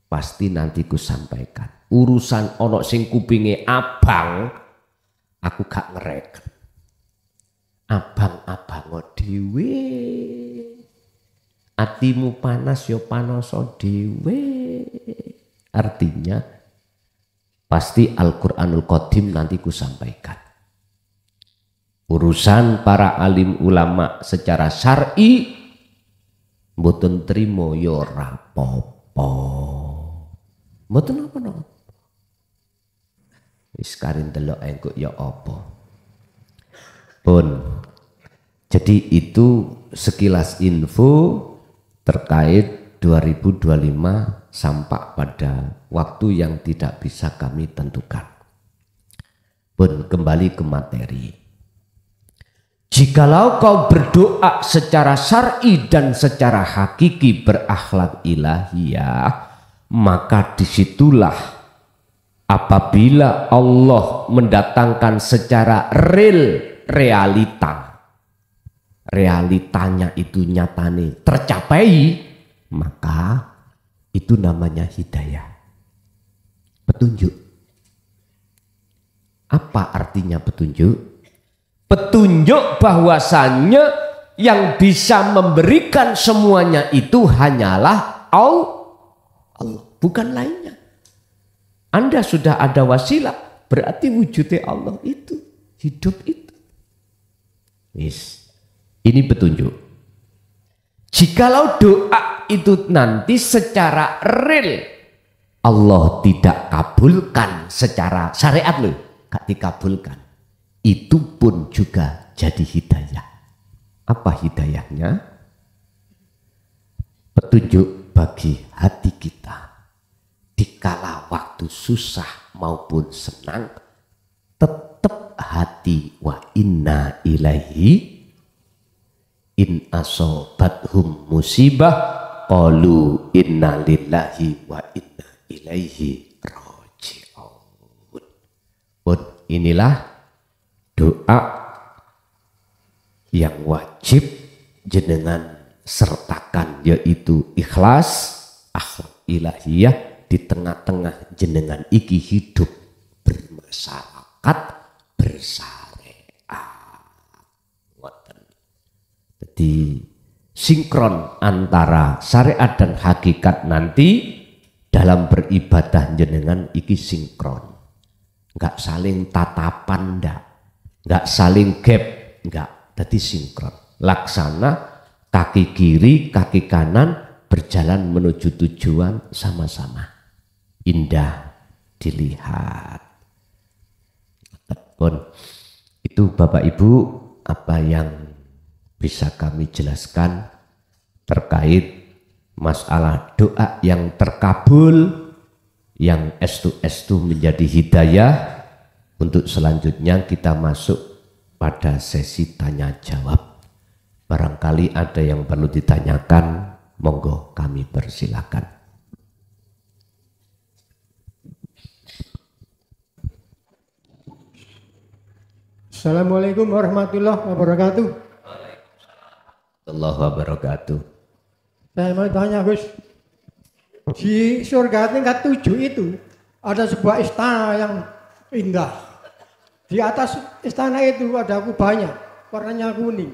Pasti nanti ku sampaikan. Urusan ono sing kupinge abang, aku gak ngerek. Abang-abang dhewe. Atimu panas yo panoso dhewe. Artinya pasti Al-Qur'anul Qadim nanti ku sampaikan. Urusan para alim ulama secara syar'i mboten trimo yo rapopo. Mboten apa-apa. Wis karin delok engko ya apa. Pun. Jadi itu sekilas info terkait 2025 sampai pada waktu yang tidak bisa kami tentukan. Pun kembali ke materi. Jikalau kau berdoa secara syar'i dan secara hakiki berakhlak ilahiyah, maka disitulah apabila Allah mendatangkan secara realitanya itu nyatane tercapai, maka itu namanya hidayah, petunjuk. Apa artinya petunjuk? Petunjuk bahwasannya yang bisa memberikan semuanya itu hanyalah Allah, bukan lainnya. Anda sudah ada wasilah, berarti wujudnya Allah itu, hidup itu. Yes. Ini petunjuk. Jikalau doa itu nanti secara real Allah tidak kabulkan secara syariat loh, gak dikabulkan. Itu pun juga jadi hidayah. Apa hidayahnya? Petunjuk bagi hati kita. Dikala waktu susah maupun senang, tetap hati wa inna ilaihi in asobathum musibah qalu inna lillahi wa inna ilaihi raji'un. Pun inilah doa yang wajib jenengan sertakan, yaitu ikhlas akhlak ilahiyah di tengah-tengah jenengan iki hidup bermasyarakat bersyariat. Jadi sinkron antara syariat dan hakikat nanti dalam beribadah jenengan iki sinkron. Enggak saling tatapan enggak saling gap, enggak. Jadi sinkron. Laksana kaki kiri, kaki kanan berjalan menuju tujuan sama-sama. Indah dilihat. Pun itu Bapak Ibu apa yang bisa kami jelaskan terkait masalah doa yang terkabul, yang estu-estu menjadi hidayah. Untuk selanjutnya kita masuk pada sesi tanya jawab. Barangkali ada yang perlu ditanyakan, monggo kami persilakan. Assalamualaikum warahmatullahi wabarakatuh. Waalaikumsalam wabarakatuh. Saya mau tanya Gus, di surga tingkat 7 itu ada sebuah istana yang indah. Di atas istana itu ada kubahnya, warnanya kuning,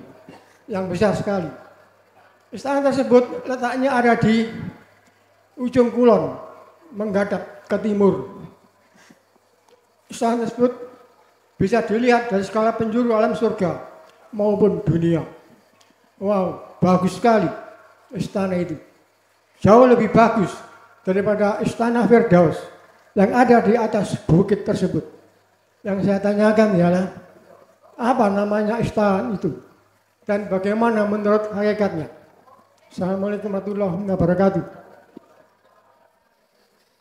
yang besar sekali. Istana tersebut letaknya ada di ujung kulon, menghadap ke timur. Istana tersebut bisa dilihat dari skala penjuru alam surga maupun dunia. Wow, bagus sekali istana itu. Jauh lebih bagus daripada istana Firdaus yang ada di atas bukit tersebut. Yang saya tanyakan ialah apa namanya istana itu dan bagaimana menurut hakikatnya. Assalamualaikum warahmatullahi wabarakatuh.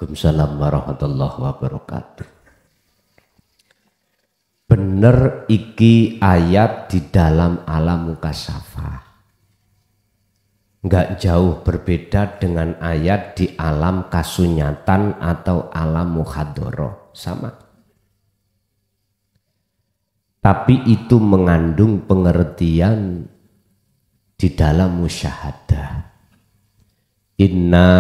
Waalaikumsalam warahmatullahi wabarakatuh. Bener iki ayat di dalam alam mukasyafah. Enggak jauh berbeda dengan ayat di alam kasunyatan atau alam muhadoroh. Sama. Tapi itu mengandung pengertian di dalam musyahadah. Inna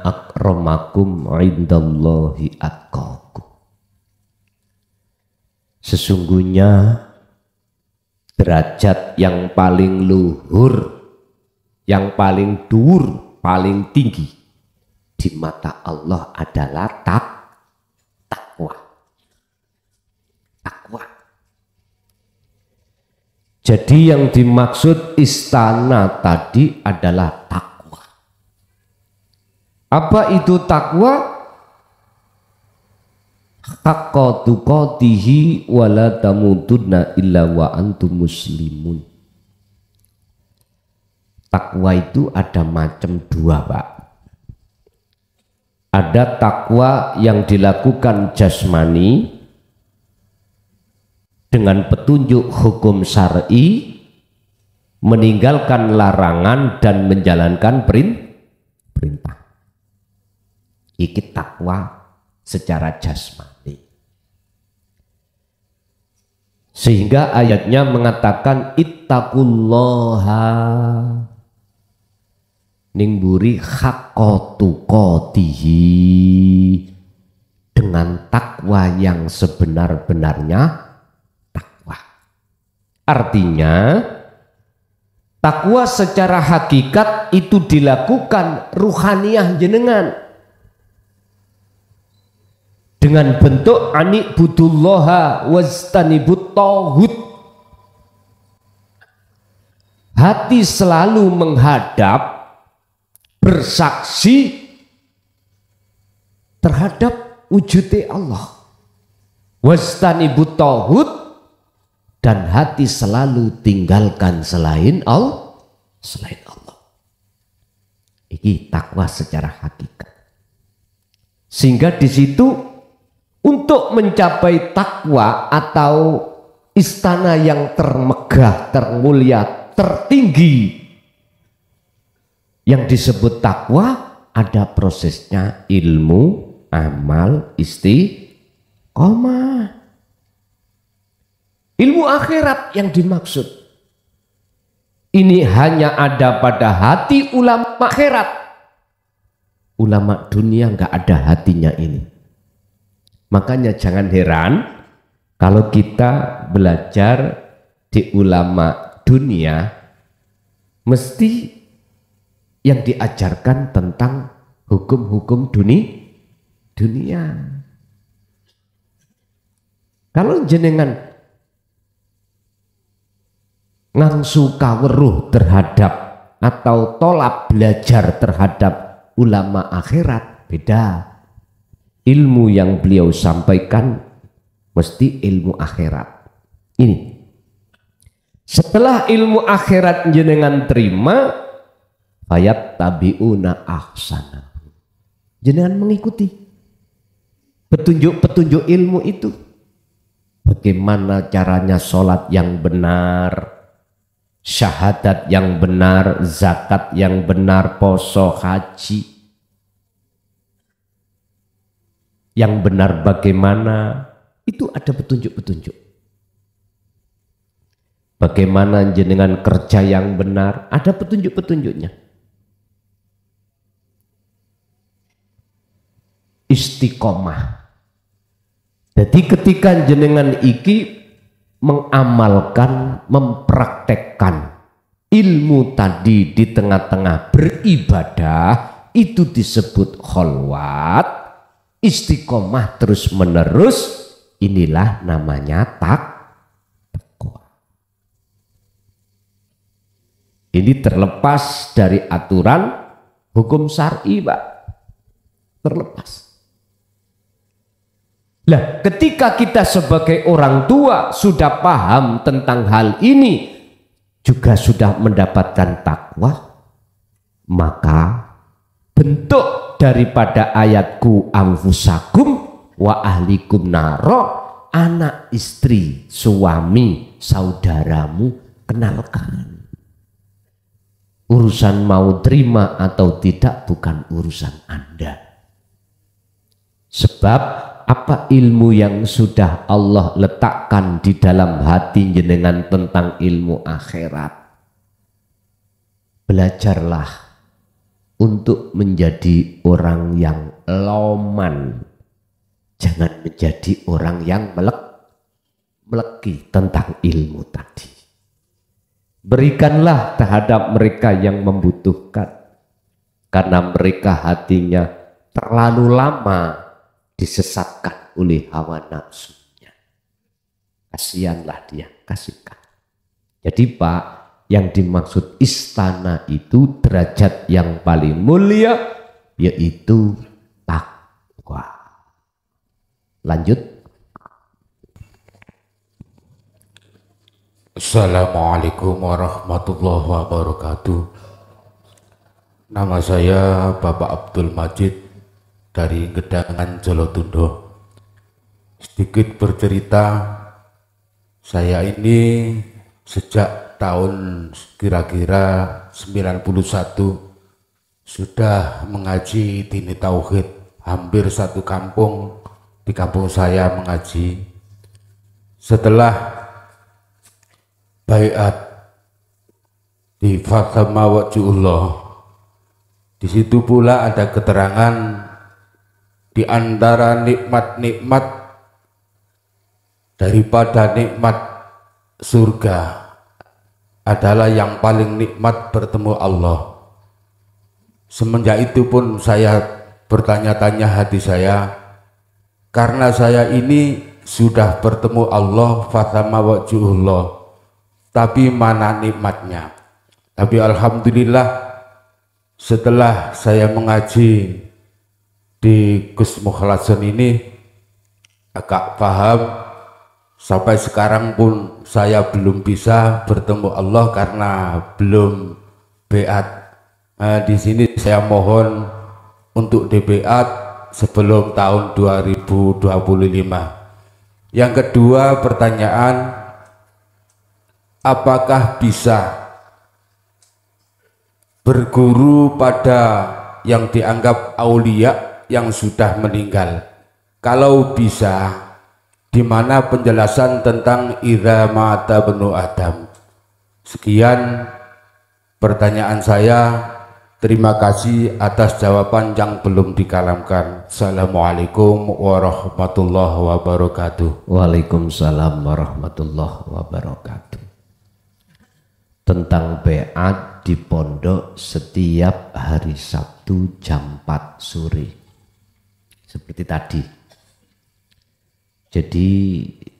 akramakum indallahi atqakum. Sesungguhnya derajat yang paling luhur, yang paling dhuwur, paling tinggi di mata Allah adalah takwa. Takwa. Jadi yang dimaksud istana tadi adalah takwa. Apa itu takwa? Haqqa tuqatihi wa la tamutunna illa wa antum muslimun. Takwa itu ada macam dua, Pak. Ada takwa yang dilakukan jasmani dengan petunjuk hukum syar'i, meninggalkan larangan dan menjalankan perintah. Iki takwa secara jasmani. Sehingga ayatnya mengatakan ittaqullaha ningburi haqqa tuqatihi, dengan takwa yang sebenar-benarnya takwa. Artinya takwa secara hakikat itu dilakukan ruhaniyah jenengan. dengan bentuk ani'budullaha wajtanibut tauhid. Hati selalu menghadap, bersaksi terhadap wujudnya Allah. Wajtanibut tauhid, dan hati selalu tinggalkan selain Allah. Ini takwa secara hakikat. Sehingga di situ untuk mencapai takwa atau istana yang termegah, termulia, tertinggi yang disebut takwa, ada prosesnya ilmu, amal, istiqomah. Ilmu akhirat yang dimaksud ini hanya ada pada hati ulama akhirat. Ulama dunia nggak ada hatinya ini. Makanya jangan heran kalau kita belajar di ulama dunia, mesti yang diajarkan tentang hukum-hukum dunia. Kalau jenengan ngangsu kaweruh terhadap atau tolak belajar terhadap ulama akhirat, beda. Ilmu yang beliau sampaikan mesti ilmu akhirat. Ini setelah ilmu akhirat jenengan terima, ayat tabiuna ahsana, jenengan mengikuti petunjuk-petunjuk ilmu itu. Bagaimana caranya sholat yang benar, syahadat yang benar, zakat yang benar, poso, haji yang benar bagaimana, itu ada petunjuk-petunjuk. Bagaimana jenengan kerja yang benar, ada petunjuk-petunjuknya. Istiqomah. Jadi ketika jenengan iki mengamalkan, mempraktekkan ilmu tadi di tengah-tengah beribadah, itu disebut kholwat, istiqomah terus menerus, inilah namanya takwa. Ini terlepas dari aturan hukum syar'i, Pak. Terlepas. Lah, ketika kita sebagai orang tua sudah paham tentang hal ini, juga sudah mendapatkan takwa, maka bentuk daripada ayatku anfusakum wa ahlikum naro, anak istri, suami, saudaramu, kenalkan. Urusan mau terima atau tidak bukan urusan Anda. Sebab apa ilmu yang sudah Allah letakkan di dalam hati jenengan tentang ilmu akhirat? Belajarlah untuk menjadi orang yang loman, jangan menjadi orang yang meleki tentang ilmu tadi. Berikanlah terhadap mereka yang membutuhkan, karena mereka hatinya terlalu lama disesatkan oleh hawa nafsunya. Kasihanlah dia, kasihkan. Jadi Pak, yang dimaksud istana itu derajat yang paling mulia, yaitu takwa. Lanjut. Assalamualaikum warahmatullahi wabarakatuh. Nama saya Bapak Abdul Majid dari Gedangan Jolotundo. Sedikit bercerita, saya ini sejak tahun kira-kira 91 sudah mengaji dini tauhid. Hampir satu kampung di kampung saya mengaji. Setelah baiat di Fatama Wajullah, di situ pula ada keterangan di antara nikmat-nikmat daripada nikmat surga adalah yang paling nikmat bertemu Allah. Semenjak itu pun saya bertanya-tanya hati saya, karena saya ini sudah bertemu Allah fatama wajhullah, tapi mana nikmatnya. Tapi alhamdulillah setelah saya mengaji di Gus Mukhlason ini agak paham. Sampai sekarang pun saya belum bisa bertemu Allah karena belum beat. Di sini saya mohon untuk dibeat sebelum tahun 2025. Yang kedua pertanyaan, apakah bisa berguru pada yang dianggap aulia yang sudah meninggal? Kalau bisa, di mana penjelasan tentang idza mata benu Adam? Sekian pertanyaan saya. Terima kasih atas jawaban yang belum dikalamkan. Assalamualaikum warahmatullahi wabarakatuh. Waalaikumsalam warahmatullahi wabarakatuh. Tentang beat di pondok setiap hari Sabtu jam 4 sore. Seperti tadi. Jadi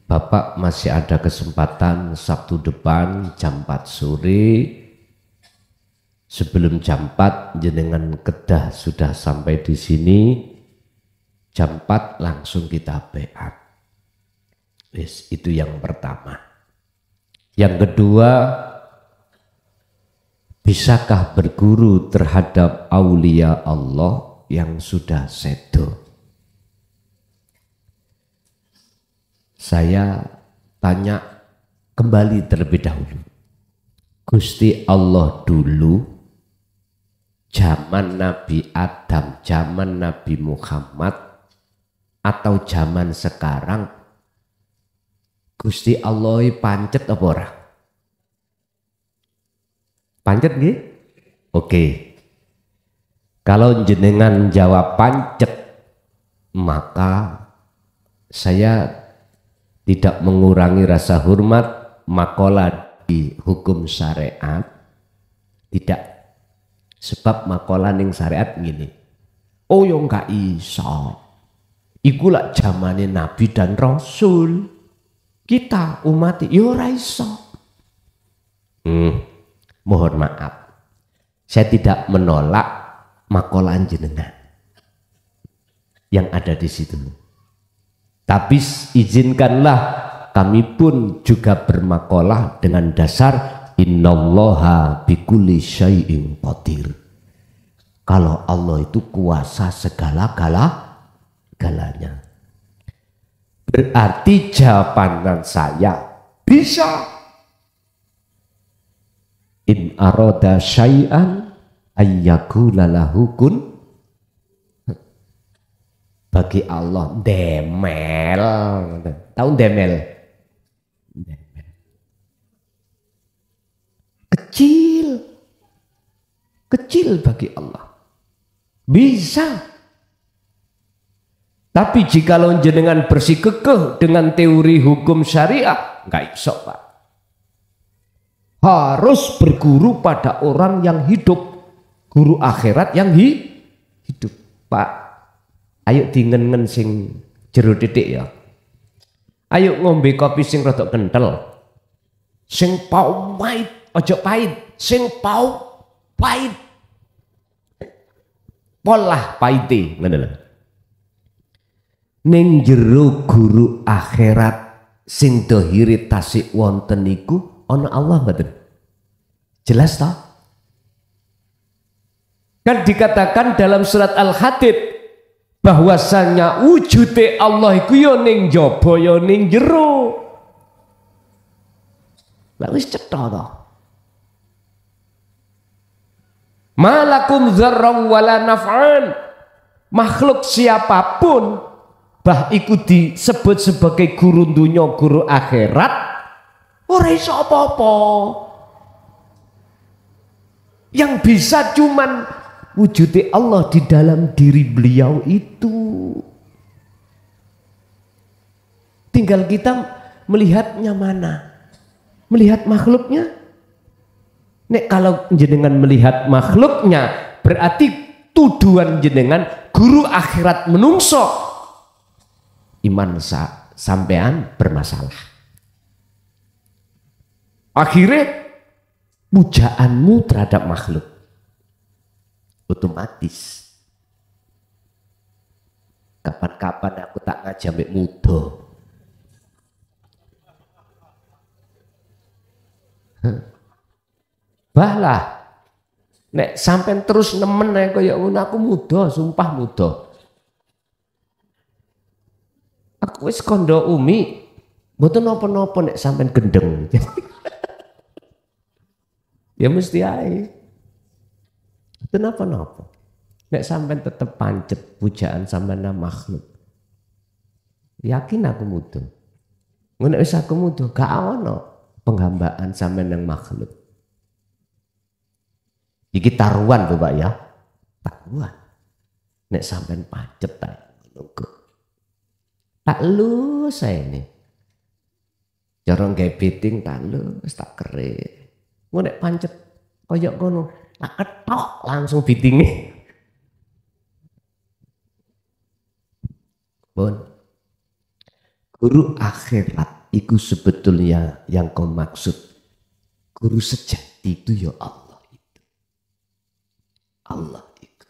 Bapak masih ada kesempatan Sabtu depan jam 4 sore. Sebelum jam 4 jenengan kedah sudah sampai di sini, jam 4 langsung kita beat. Wis, itu yang pertama. Yang kedua, bisakah berguru terhadap aulia Allah yang sudah sedo? Saya tanya kembali terlebih dahulu. Gusti Allah dulu, zaman Nabi Adam, zaman Nabi Muhammad, atau zaman sekarang, Gusti Allah pancet apa ora? Pancet nggih? Oke. Kalau jenengan jawab pancet, maka saya tidak mengurangi rasa hormat makalah di hukum syariat, tidak. Sebab makalah ning syariat gini, oh yo gak iso, iku lak zamane Nabi dan Rasul, kita umat yo ora iso. Mohon maaf, saya tidak menolak makalah jenengan yang ada di situ, tapi izinkanlah kami pun juga bermakalah dengan dasar innallaha bikulli syai'in qadir. Kalau Allah itu kuasa segala-galanya. Berarti jawaban saya bisa. In arada syai'an ayyakula lahu kun. Bagi Allah demel. Tahu demel? Kecil bagi Allah, bisa. Tapi jika jenengan bersikukuh dengan teori hukum syariah, nggak bisa Pak. Harus berguru pada orang yang hidup, guru akhirat yang hidup Pak. Ayo dingen sing jero titik ya. Ayo ngombe kopi sing rada kental, sing pahit, ojo pahit, sing pahit, polah pahite, ngono lho. Ning jero guru akhirat sing dohire tasik wonten niku ana Allah mboten? Jelas toh? Kan dikatakan dalam surat Al-Hadid bahwasanya wujude Allah iku ya ning jaba ya ning jero. Lah wis cetha toh. Malakum dzarran wala naf'an. Makhluk siapapun bah iku disebut sebagai guru dunya, guru akhirat, ora iso apa-apa. Yang bisa cuman wujudi Allah di dalam diri beliau itu. Tinggal kita melihatnya mana? Melihat makhluknya? Nek kalau jenengan melihat makhluknya, berarti tuduhan jenengan guru akhirat menungso iman sampean bermasalah. Akhirnya pujaanmu terhadap makhluk otomatis. Kapan-kapan aku tak ngajak ambek muda. Bahlah nek sampean terus nemen ae kaya ngono aku muda, sumpah muda. Aku wis kondo umi, mboten napa-napa nek sampean gendeng. Ya mesti ae. Mboten napa-napa. Nek sampean tetep pancet pujaan sampean nang makhluk. Yakin aku muda. Ngono wis aku muda, gak ono penghambaan sampean nang makhluk. Iki taruhan lho Pak ya. Taruhan. Nek sampean pancet ta ngono. Tak lu saya ini. Cara gawe beting tak lu wis tak kere. Ngono nek pancet kaya ngono, tak ketok langsung bitinge. Bon. Guru akhirat itu sebetulnya yang kau maksud. Guru sejati itu ya Allah. Allah itu.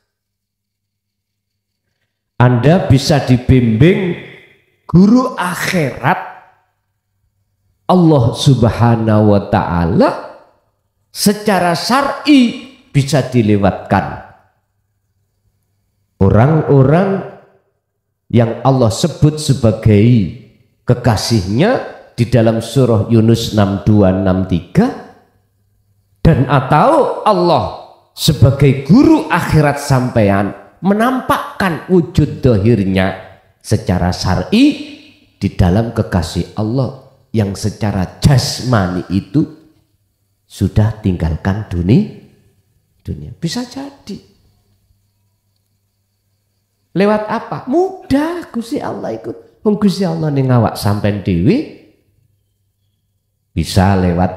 Anda bisa dibimbing guru akhirat Allah Subhanahu wa ta'ala secara syar'i bisa dilewatkan. Orang-orang yang Allah sebut sebagai kekasihnya di dalam surah Yunus 62-63 dan atau Allah sebagai guru akhirat sampean menampakkan wujud dohirnya secara syar'i di dalam kekasih Allah yang secara jasmani itu sudah tinggalkan dunia. Bisa jadi. Lewat apa? Mudah Gusti Allah ikut. Gusti Allah ning awak sampean dhewe bisa lewat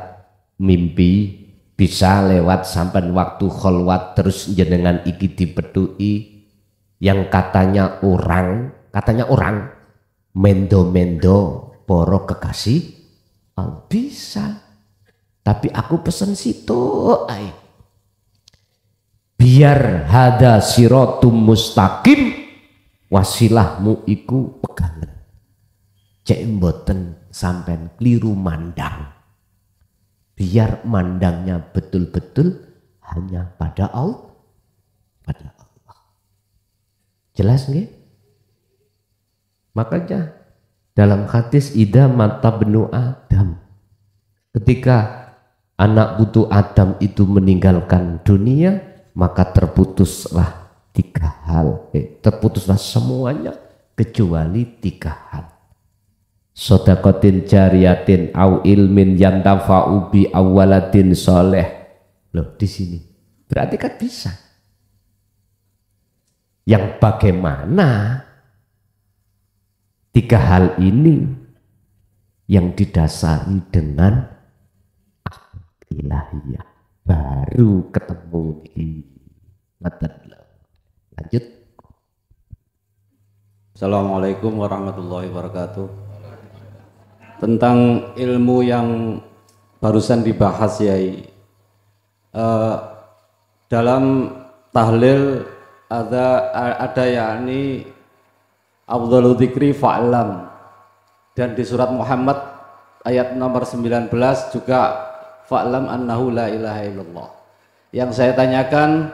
mimpi, bisa lewat sampai waktu kholwat terus jenengan iki dipedui yang katanya orang mendo-mendo poro kekasih bisa, tapi aku pesen situ biar hada siratum mustaqim wasilahmu iku pegangan cek mboten sampean keliru mandang. Biar mandangnya betul-betul hanya pada Allah. Jelas nggih? Makanya dalam hadis ida mata benu Adam, ketika anak putu Adam itu meninggalkan dunia, maka terputuslah terputuslah semuanya kecuali 3 hal. Sodakotin jariyatin au ilmin yantafa'u bi awwaladin soleh. Loh di sini berarti kan bisa. Yang bagaimana 3 hal ini yang didasari dengan ilahiyah baru ketemu di lanjut. Assalamualaikum warahmatullahi wabarakatuh. Tentang ilmu yang barusan dibahas Yai, dalam tahlil ada yakni afdhalu dzikri fa'lam, dan di surat Muhammad ayat nomor 19 juga fa'lam annahu la ilaha illallah. Yang saya tanyakan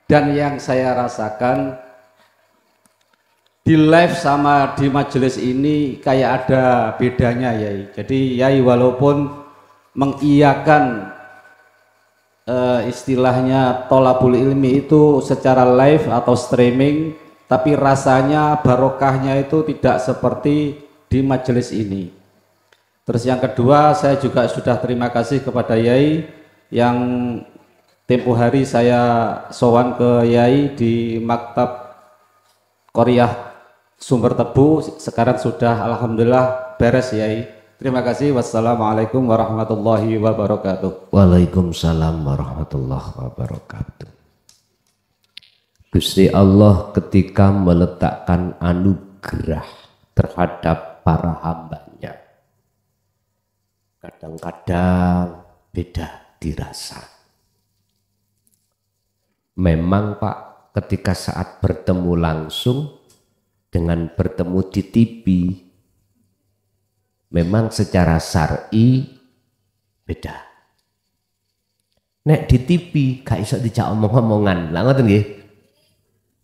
dan yang saya rasakan di live sama di majelis ini kayak ada bedanya Yai. Jadi Yai walaupun mengiyakan istilahnya tolabul ilmi itu secara live atau streaming, tapi rasanya barokahnya itu tidak seperti di majelis ini. Terus yang kedua, saya juga sudah terima kasih kepada Yai yang tempo hari saya sowan ke Yai di Maktab Korea Sumber Tebu, sekarang sudah alhamdulillah beres Yai. Terima kasih. Wassalamualaikum warahmatullahi wabarakatuh. Waalaikumsalam warahmatullahi wabarakatuh. Gusti Allah ketika meletakkan anugerah terhadap para hambanya. Kadang-kadang beda dirasa. Memang Pak, ketika saat bertemu langsung dengan bertemu di TV, memang secara syar'i beda. Nek di TV gak iso dijak omong-omongan. Lah ngoten nggih.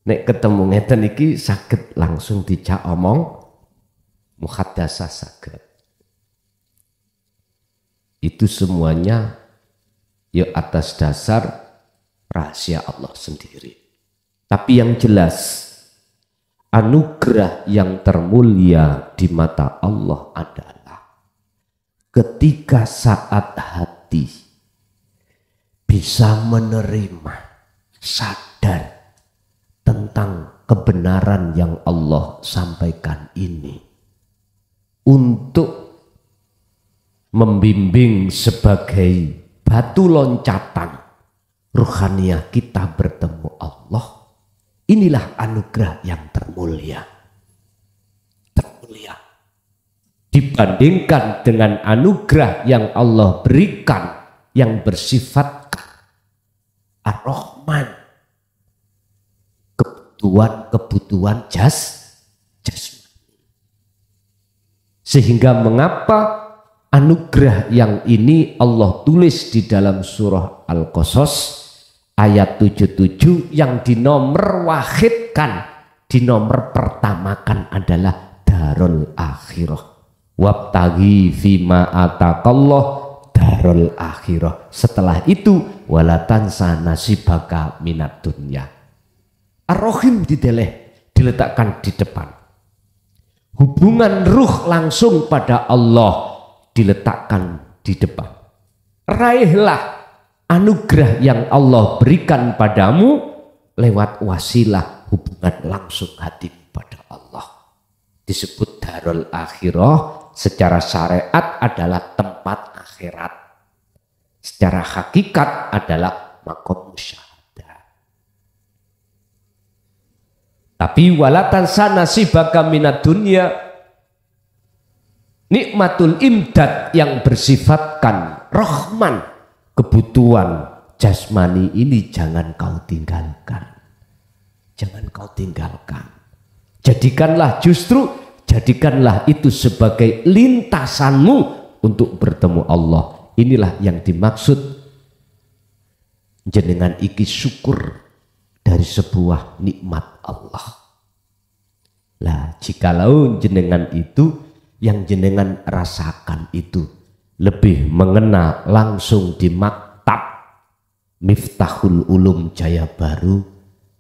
Nek ketemu ngeten iki saged langsung dijak omong, muhaddasah saged. Itu semuanya ya atas dasar rahasia Allah sendiri. Tapi yang jelas anugerah yang termulia di mata Allah adalah ketika saat hati bisa menerima, sadar tentang kebenaran yang Allah sampaikan ini untuk membimbing sebagai batu loncatan ruhaniyah kita bertemu Allah. Inilah anugerah yang termulia. Termulia dibandingkan dengan anugerah yang Allah berikan yang bersifat Ar-Rahman, kebutuhan jasmani. Sehingga mengapa anugerah yang ini Allah tulis di dalam surah Al-Qasas ayat 77 yang dinomor wahidkan, dinomor pertamakan adalah darul akhirah. Wabtaghi fima ataqallah darul akhirah. Setelah itu walatansa nasibaka minat dunya. Ar-Rahim diletakkan di depan. Hubungan ruh langsung pada Allah diletakkan di depan. Raihlah anugerah yang Allah berikan padamu lewat wasilah hubungan langsung hati pada Allah. Disebut darul akhirah, secara syariat adalah tempat akhirat. Secara hakikat adalah makom syahadah. Tapi walatan nasibaka minad dunya, nikmatul imdad yang bersifatkan Rahman, kebutuhan jasmani ini jangan kau tinggalkan. Jangan kau tinggalkan. Jadikanlah itu sebagai lintasanmu untuk bertemu Allah. Inilah yang dimaksud jenengan iki syukur dari sebuah nikmat Allah. Lah jikalau jenengan itu yang jenengan rasakan itu lebih mengena langsung di maktab Miftahul Ulum Jaya Baru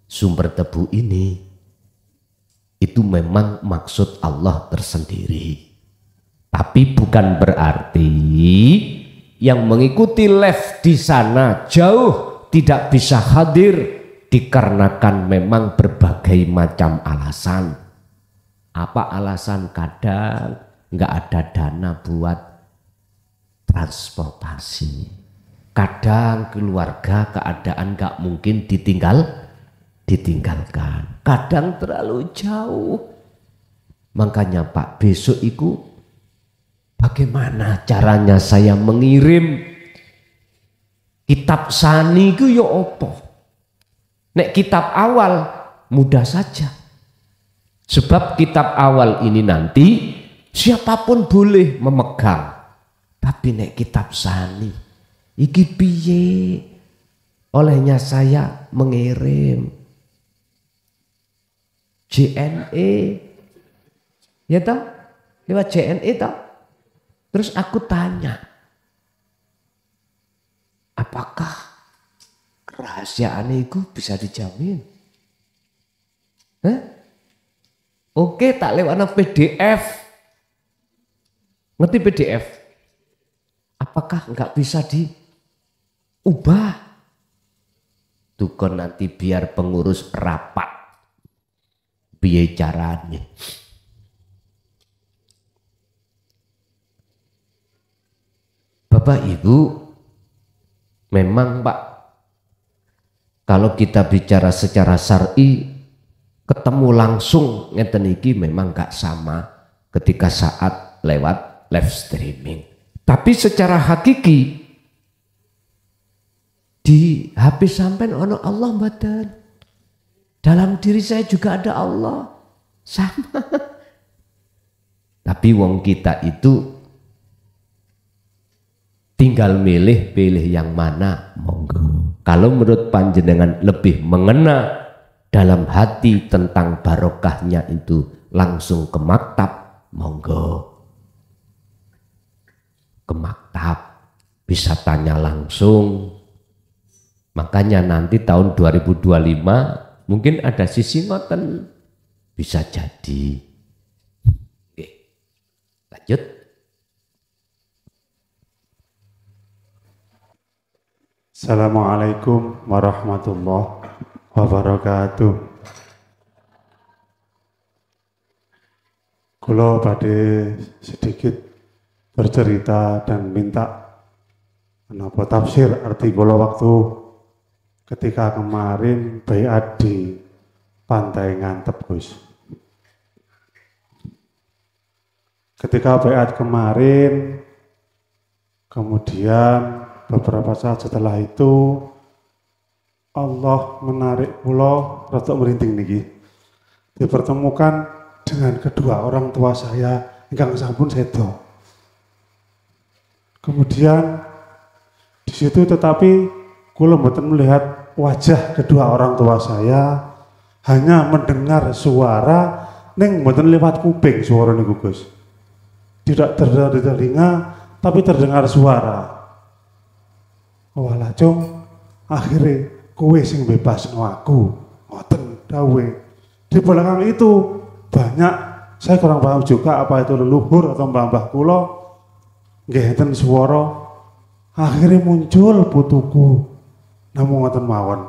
Sumber Tebu ini, itu memang maksud Allah tersendiri. Tapi bukan berarti yang mengikuti live di sana jauh tidak bisa hadir dikarenakan memang berbagai macam alasan. Apa alasan? Kadang nggak ada dana buat transportasi, kadang keluarga keadaan nggak mungkin ditinggalkan, kadang terlalu jauh. Makanya Pak, besok itu bagaimana caranya saya mengirim kitab sani itu ya opo? Nek kitab awal mudah saja, sebab kitab awal ini nanti siapapun boleh memegang. Tapi nek kitab sani iki piye? Olehnya saya mengirim JNE, ya toh, lewat JNE toh. Terus aku tanya, apakah kerahasiaan itu bisa dijamin? Oke, tak lewat PDF. Ngerti PDF? Apakah enggak bisa diubah? Tuh kan nanti biar pengurus rapat biaya caranya. Bapak Ibu, memang Pak, kalau kita bicara secara syar'i, ketemu langsung ngeten iki memang enggak sama ketika saat lewat live streaming. Tapi secara hakiki di HP sampean ono Allah mboten. Dalam diri saya juga ada Allah. Sama. Tapi wong kita itu tinggal pilih yang mana, monggo. Kalau menurut panjenengan lebih mengena dalam hati tentang barokahnya itu langsung ke maktab, monggo. Ke maktab bisa tanya langsung. Makanya nanti tahun 2025 mungkin ada sisi ngoten, bisa jadi. Oke. Lanjut. Assalamualaikum warahmatullahi wabarakatuh. Kula badhe sedikit bercerita dan minta menapa tafsir arti kula waktu ketika kemarin baiat di Pantai Ngantep, Gus. Ketika baiat kemarin, kemudian beberapa saat setelah itu Allah menarik kula rada merinding niki. Dipertemukan dengan kedua orang tua saya ingkang sampun sedo. Kemudian di situ tetapi kula mboten melihat wajah kedua orang tua saya, hanya mendengar suara ning mboten lewat kuping suara niku, Gus. Tidak terdengar di telinga tapi terdengar suara. Walah cung, akhirnya kowe sing bebas no aku, ngoten dawe. Di belakang itu banyak, saya kurang paham juga apa itu leluhur atau mbah-mbah kula, nggih enten swara. Akhirnya muncul putuku, namun ngoten mawon.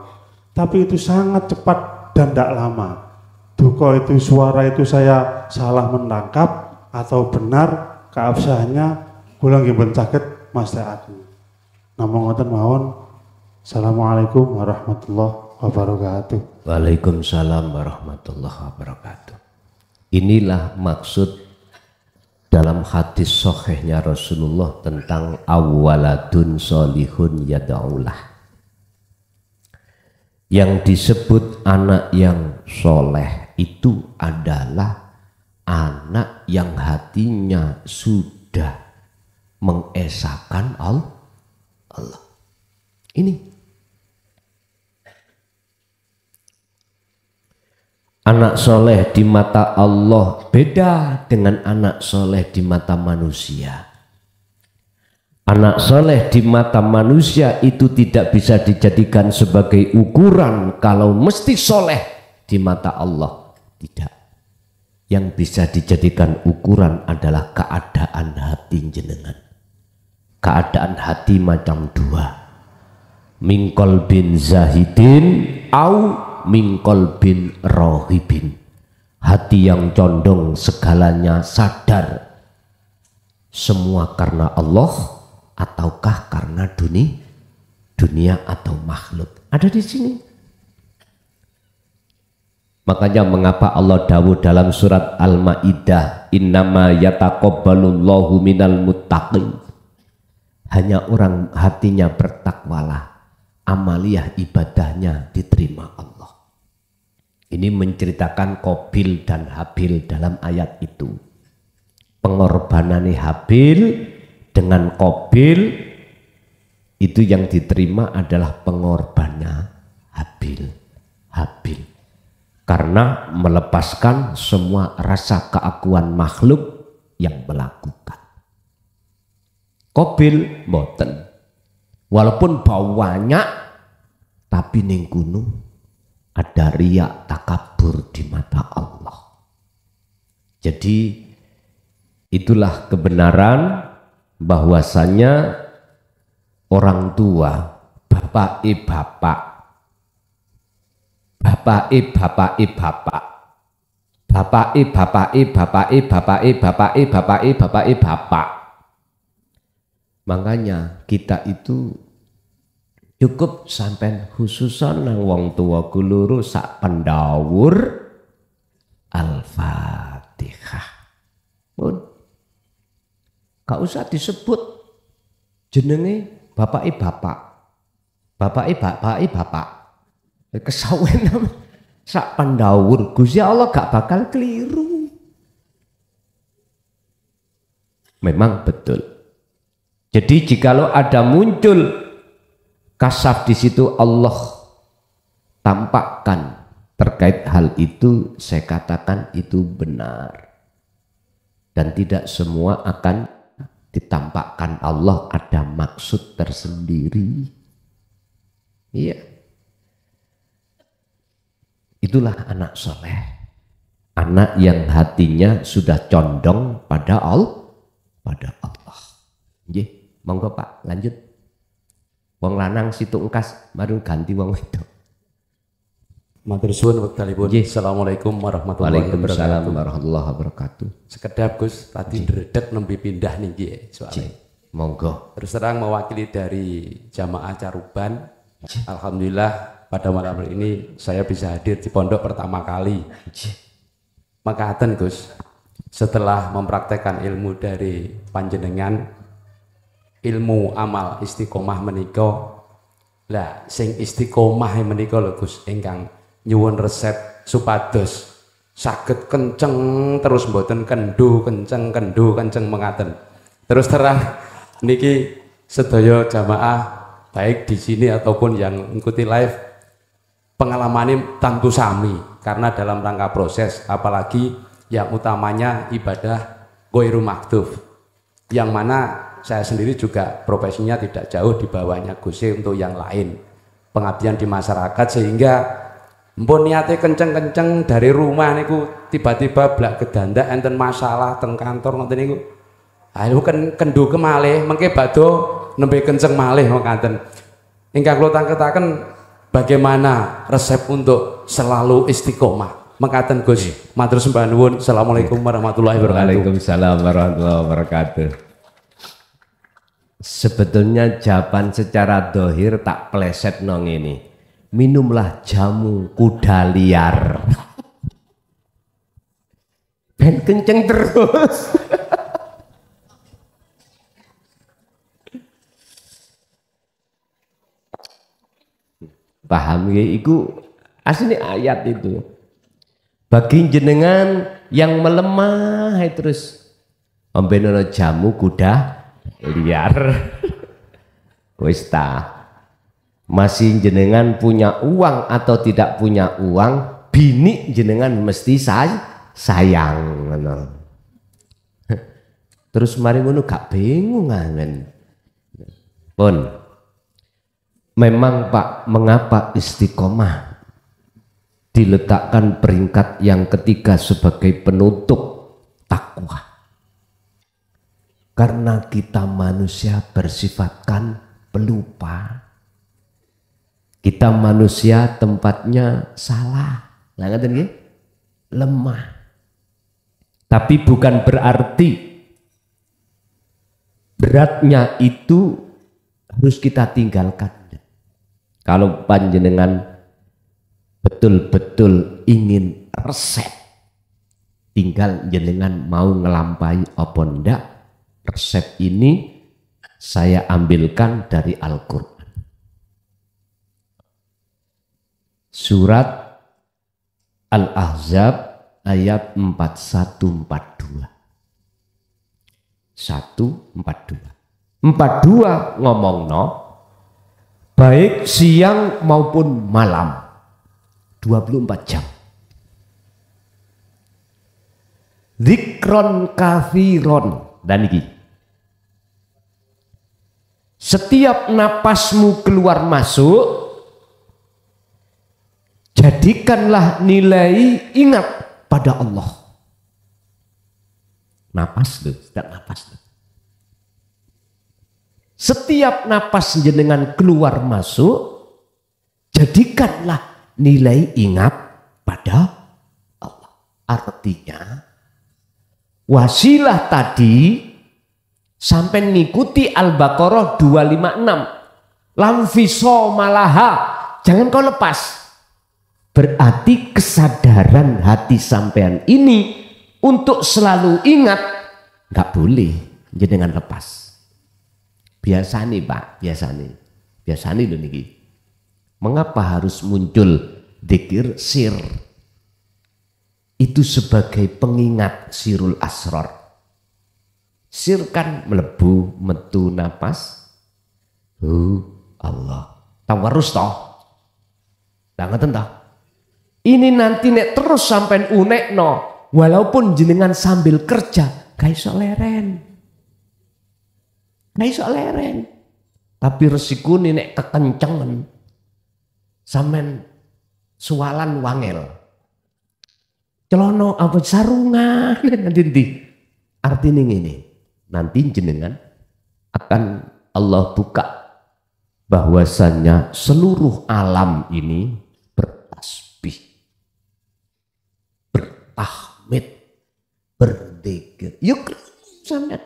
Tapi itu sangat cepat dan tidak lama. Duka itu suara itu saya salah menangkap atau benar keabsahannya kula nggih mboten saged mastekaken. Namung ngoten mawon. Assalamualaikum warahmatullahi wabarakatuh. Waalaikumsalam warahmatullahi wabarakatuh. Inilah maksud dalam hadis sahihnya Rasulullah tentang awaladun solihun yada'ulah. Yang disebut anak yang soleh itu adalah anak yang hatinya sudah mengesahkan Allah. Ini anak soleh di mata Allah beda dengan anak soleh di mata manusia. Anak soleh di mata manusia itu tidak bisa dijadikan sebagai ukuran kalau mesti soleh di mata Allah. Tidak. Yang bisa dijadikan ukuran adalah keadaan hati jenengan. Keadaan hati macam dua, mingkol bin zahidin au mingkol bin rohibin. Hati yang condong segalanya sadar semua karena Allah ataukah karena dunia atau makhluk. Ada di sini. Makanya mengapa Allah dawuh dalam surat Al-Maidah, innama yataqabbalullahu minal muttaqin. Hanya orang hatinya bertakwalah, amaliyah ibadahnya diterima Allah. Ini menceritakan Qabil dan Habil dalam ayat itu. Pengorbanannya Habil dengan Qabil itu yang diterima adalah pengorbanannya Habil. Karena melepaskan semua rasa keakuan makhluk yang melakukan. Qabil mboten. Walaupun banyak tapi ning gunung ada riak takabur di mata Allah. Jadi itulah kebenaran bahwasanya orang tua, bapak, makanya kita itu cukup sampai khususan nang wong tua kuluru sak pendawur Al-Fatihah. gak usah disebut jenenge bapake bapak. Bapake bapak. Kesawen sak pandawur Gusti Allah gak bakal keliru. Memang betul. Jadi jikalau ada muncul kasaf di situ Allah tampakkan terkait hal itu, saya katakan itu benar. Dan tidak semua akan ditampakkan Allah ada maksud tersendiri. Iya. Itulah anak soleh. Anak yang hatinya sudah condong pada Allah. Nggih, monggo Pak, lanjut. Wong lanang situ engkas baru ganti wong wedok. Matur suwun wektalipun. Assalamualaikum warahmatullahi wabarakatuh. Waalaikumsalam warahmatullahi wabarakatuh. Sekedap Gus, tadi dredeg nembe pindah niki soalnya. Monggo. Terus terang mewakili dari jamaah Caruban. Alhamdulillah pada malam ini saya bisa hadir di pondok pertama kali. Makaten Gus, setelah mempraktekkan ilmu dari panjenengan, ilmu amal istiqomah menika, lah sing istiqomah menika lho Gus ingkang nyuwun resep supados saged kenceng terus mboten kendho kenceng mengaten. Terus terang niki sedaya jamaah baik di sini ataupun yang mengikuti live pengalaman ini tentu sami karena dalam rangka proses, apalagi yang utamanya ibadah ghairu maktuf yang mana saya sendiri juga profesinya tidak jauh di bawahnya Gus untuk yang lain, pengabdian di masyarakat, sehingga mpun niate kenceng-kenceng dari rumah niku tiba-tiba blak gedanda enten masalah teng kantor ngoten niku. Ayo kendhu kemalih mengke badhe nembe kenceng malih mekaten. Ingkang kula tangketaken bagaimana resep untuk selalu istiqomah. Mekaten Gus. Matur sembah nuwun. Assalamualaikum warahmatullahi wabarakatuh. Waalaikumsalam warahmatullahi wabarakatuh. Sebetulnya jawaban secara dohir tak pleset nong ini. Minumlah jamu kuda liar. Ben kenceng terus. Paham ya, itu asli ayat itu. Bagi jenengan yang melemah terus ombenono jamu kuda liar. Wis ta. Masih jenengan punya uang atau tidak punya uang, bini jenengan mesti sayang. Terus mari ngono gak bingung kan. Pun memang Pak, mengapa istiqomah diletakkan peringkat yang ketiga sebagai penutup takwa? Karena kita manusia bersifatkan pelupa. Kita manusia tempatnya salah, lemah. Tapi bukan berarti beratnya itu harus kita tinggalkan. Kalau panjenengan betul-betul ingin resep, tinggal jenengan mau ngelampai apa ndak, resep ini saya ambilkan dari Al-Quran. Surat Al-Ahzab ayat 41-42. 42 ngomongno baik siang maupun malam 24 jam. Zikron kafiron, dan ini setiap napasmu keluar masuk jadikanlah nilai ingat pada Allah. Napas tuh, setiap napas tuh. Setiap napas jenengan keluar masuk, jadikanlah nilai ingat pada Allah. Artinya wasilah tadi sampai ngikuti Al-Baqarah 256. Lamfiso malaha, jangan kau lepas. Berarti kesadaran hati sampean ini untuk selalu ingat nggak boleh. jenengan lepas. Biasa nih Pak, biasa nih lho niki. Mengapa harus muncul dzikir sir? Itu sebagai pengingat sirul asrar. Sir kan melebu metu napas. Allah. Tawarus toh. Lah ngoten toh. Ini nanti nek terus sampai unekno, walaupun jenengan sambil kerja, gak iso leren. Gak iso leren. Tapi resiko nih nek kekencengan, sampean sualan wangel. Celono apa sarungan nanti artinya ini. Nanti jenengan akan Allah buka bahwasannya seluruh alam ini bertasbih, bertahmid, berzikir. Yuk sampean.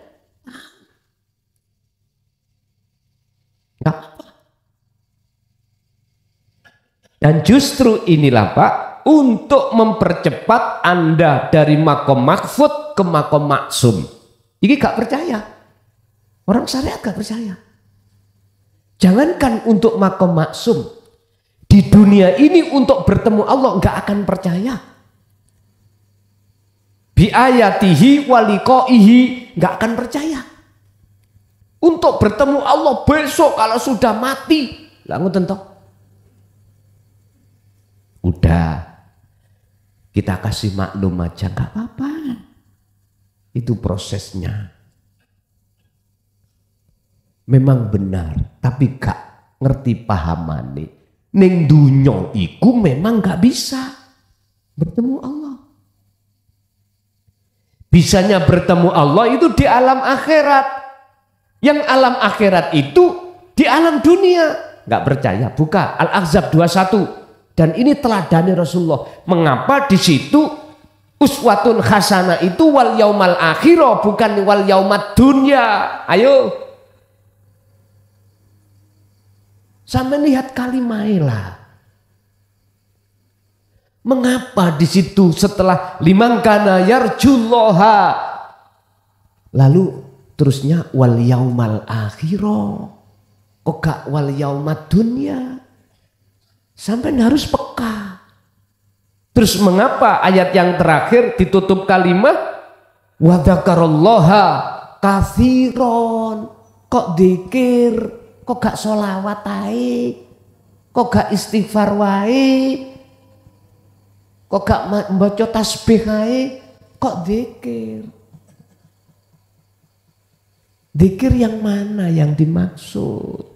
Enggak apa. Dan justru inilah Pak, untuk mempercepat Anda dari makom mahfud ke makom maksum. Ini gak percaya. Orang syariat gak percaya. Jangankan untuk makom maksum. Di dunia ini untuk bertemu Allah gak akan percaya. Bi ayatihi waliqaihi gak akan percaya. Untuk bertemu Allah besok kalau sudah mati. Lah ngoten toh. Udah, kita kasih maklum aja, gak apa-apa. Itu prosesnya. Memang benar, tapi gak ngerti pahamane. Ning dunyo iku memang gak bisa bertemu Allah. Bisanya bertemu Allah itu di alam akhirat. Yang alam akhirat itu di alam dunia. Gak percaya, buka Al-Ahzab 21. Dan ini teladani Rasulullah. Mengapa di situ uswatun hasanah itu wal yaumal akhirah bukan wal yaumad dunya? Ayo. Sampai lihat kalimailah. Mengapa di situ setelah limangkana yarjullaha lalu terusnya wal yaumal akhirah? Kok gak wal yaumad dunya? Sampai harus peka. Terus mengapa ayat yang terakhir ditutup kalimat wa dzakarallaha katsiron? Kok dzikir, kok gak sholawat ae? Kok gak istighfar wae? Kok gak membaca tasbih ae? Kok dzikir? Dzikir yang mana yang dimaksud?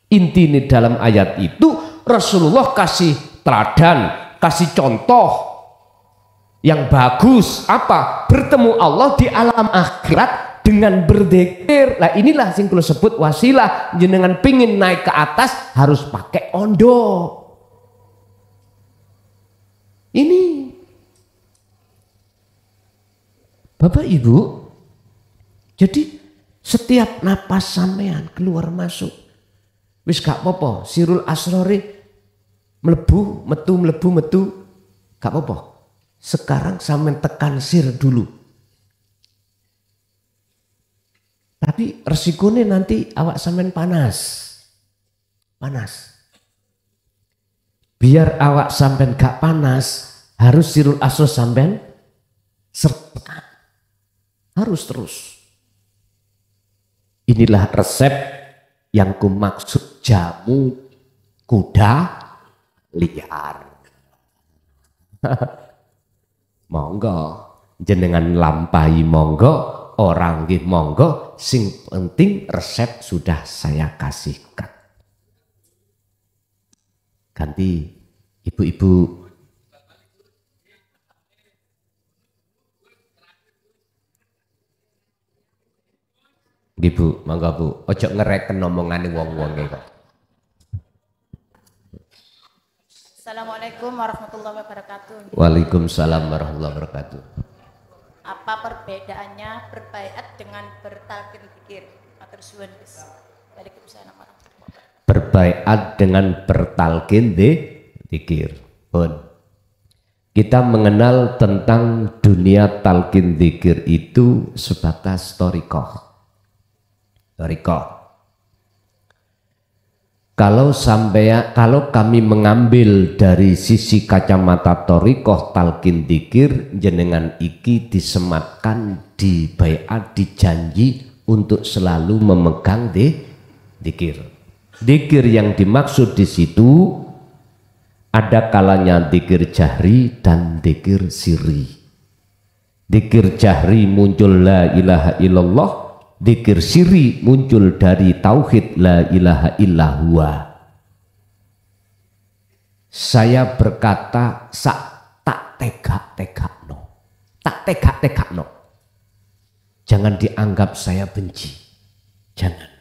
Inti dalam ayat itu Rasulullah kasih teladan, kasih contoh yang bagus. Apa? Bertemu Allah di alam akhirat dengan berzikir. Nah inilah yang kula sebut wasilah. Jenengan pingin naik ke atas harus pakai ondo. Ini Bapak Ibu, jadi setiap napas sampean keluar masuk wis gak apa-apa, sirul asrori melebu metu gak apa-apa. Sekarang sampean tekan sir dulu. Tapi resikonya nanti awak sampean panas. Biar awak sampean gak panas, harus sirul asro sampean serta. Harus terus. Inilah resep yang kumaksud jamu kuda liar. Monggo jenengan lampahi monggo, orang nggih monggo, sing penting resep sudah saya kasihkan. Ganti ibu-ibu. Ibu, monggo Bu, ojo ngereken omongane wong-wonge kok. Assalamualaikum warahmatullahi wabarakatuh. Waalaikumsalam warahmatullahi wabarakatuh. Apa perbedaannya berbaiat dengan bertalqin dzikir? Matur suwun Gus. Waalaikumsalam warahmatullahi wabarakatuh. Berbaiat dengan bertalqin dzikir. Pun. kita mengenal tentang dunia talqin dzikir itu sebatas thariqah. Kalau kami mengambil dari sisi kacamata thariqah talqin dzikir, jenengan iki disematkan di baiat, dijanji untuk selalu memegang dzikir. Dzikir yang dimaksud di situ ada kalanya dzikir jahri dan dzikir sirri. Dzikir jahri muncul la ilaha illallah, dzikir sirri muncul dari tauhid la ilaha illallah. Saya berkata tak tegak-tegakno. Jangan dianggap saya benci. Jangan.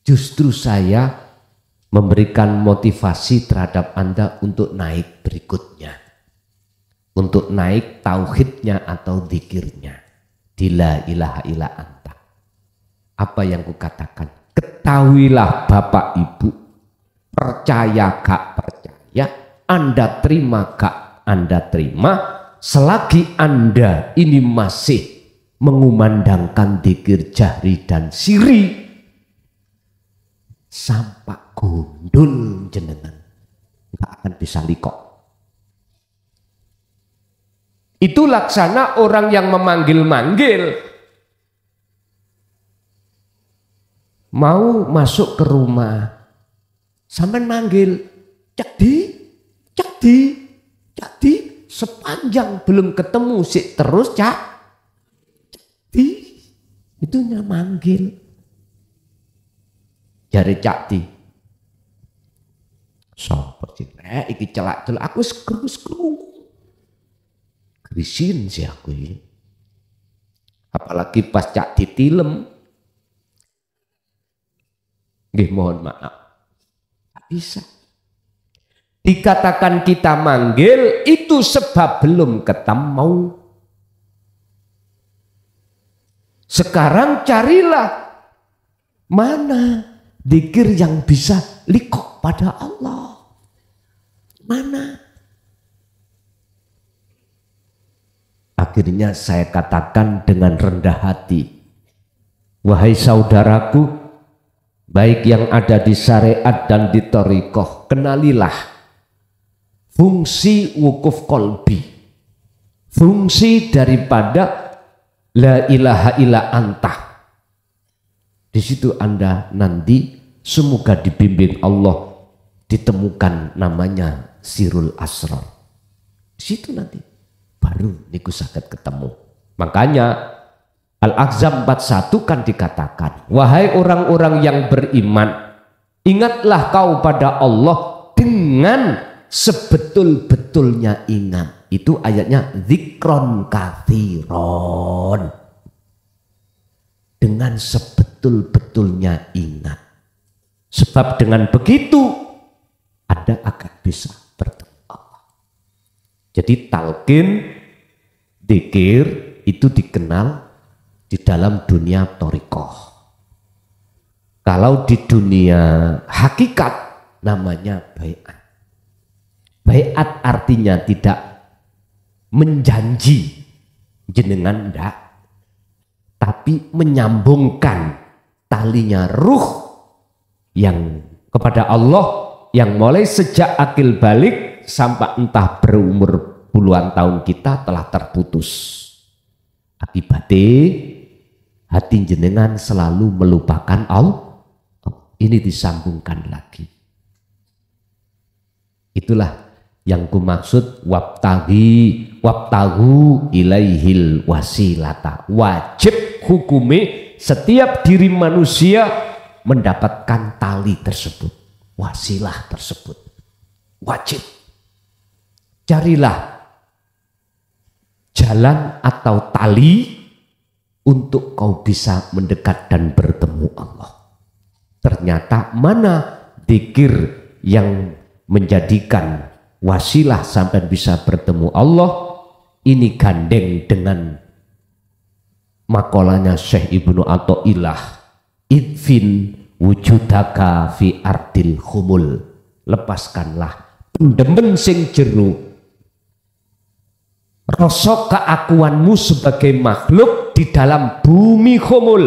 Justru saya memberikan motivasi terhadap Anda untuk naik berikutnya. Untuk naik tauhidnya atau dzikirnya. Di la ilaha illa anta. Apa yang kukatakan? Ketahuilah Bapak Ibu, percaya gak percaya, Anda terima gak Anda terima, selagi Anda ini masih mengumandangkan dzikir jahri dan sirri, sampak gundul jenengan nggak akan bisa likok. Itu laksana orang yang memanggil-manggil, mau masuk ke rumah sampai manggil cakdi sepanjang belum ketemu sih terus cakdi, itu manggil. Jari cakti, sapa sih? Iki celak-celak aku skru. Krisin sih aku ini. Apalagi pas cak ditilem. Nggih mohon maaf. Tak bisa. Dikatakan kita manggil itu sebab belum ketemu. Sekarang carilah mana dzikir yang bisa likok pada Allah. Mana? Akhirnya saya katakan dengan rendah hati, wahai saudaraku, baik yang ada di syariat dan di thariqah, kenalilah fungsi wukuf kolbi, fungsi daripada la ilaha illa anta. Di situ Anda nanti semoga dibimbing Allah ditemukan namanya sirul asrar. Di situ nanti baru niku saged ketemu. Makanya Al-Ahzab 41 kan dikatakan, wahai orang-orang yang beriman, ingatlah kau pada Allah dengan sebetul-betulnya ingat. Itu ayatnya zikron katsiron. Dengan sebetul-betulnya ingat. Sebab dengan begitu Anda akan bisa bertemu Allah. Jadi talqin dzikir itu dikenal di dalam dunia thariqah. Kalau di dunia hakikat namanya baiat. Baiat artinya tidak menjanji jenengan ndak, tapi menyambungkan talinya ruh yang kepada Allah yang mulai sejak akil balik sampai entah berumur puluhan tahun kita telah terputus. Akibatnya hati jenengan selalu melupakan Allah. Ini disambungkan lagi. Itulah yang kumaksud wabtagu ilaihil wasilata. Wajib hukumi setiap diri manusia mendapatkan tali tersebut, wasilah tersebut. Wajib. Carilah jalan atau tali untuk kau bisa mendekat dan bertemu Allah. Ternyata mana dzikir yang menjadikan wasilah sampai bisa bertemu Allah, ini gandeng dengan makolanya Syekh Ibnu Athaillah, idfin wujudaka fi ardil khumul. Lepaskanlah pendemen sing jero rasa keakuanmu sebagai makhluk di dalam bumi khumul,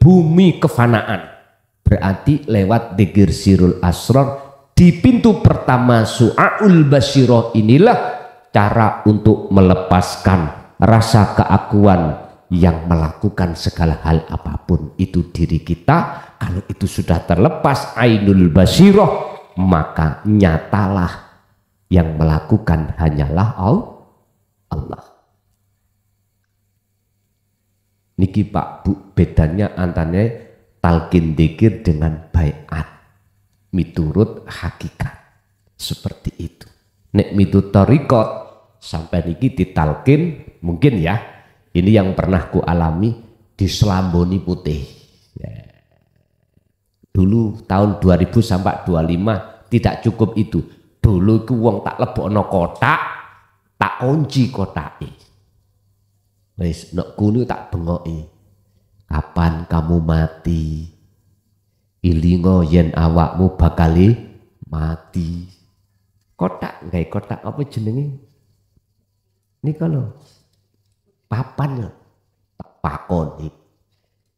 bumi kefanaan. Berarti lewat dzikir sirul asrar di pintu pertama su'aul basyirah inilah cara untuk melepaskan rasa keakuan yang melakukan segala hal apapun itu diri kita. Kalau itu sudah terlepas ainul basyirah, maka nyatalah yang melakukan hanyalah Allah. Niki Pak Bu, bedanya antara talqin dzikir dengan baiat miturut hakikat seperti itu. Nek miturut thariqat sampai niki ditalqin mungkin ya, ini yang pernah ku alami di Selamboni Putih ya. Dulu tahun 2000 sampai 25 tidak cukup itu. Dulu itu wong tak lebokno kotak, tak kunci kotake. Wis nek kuno tak bengoki. Kapan kamu mati? Ilingo yen awakmu bakali mati. Kotak gawe kotak apa jenenge? Nika lho. Papan lho. Tak pakoni.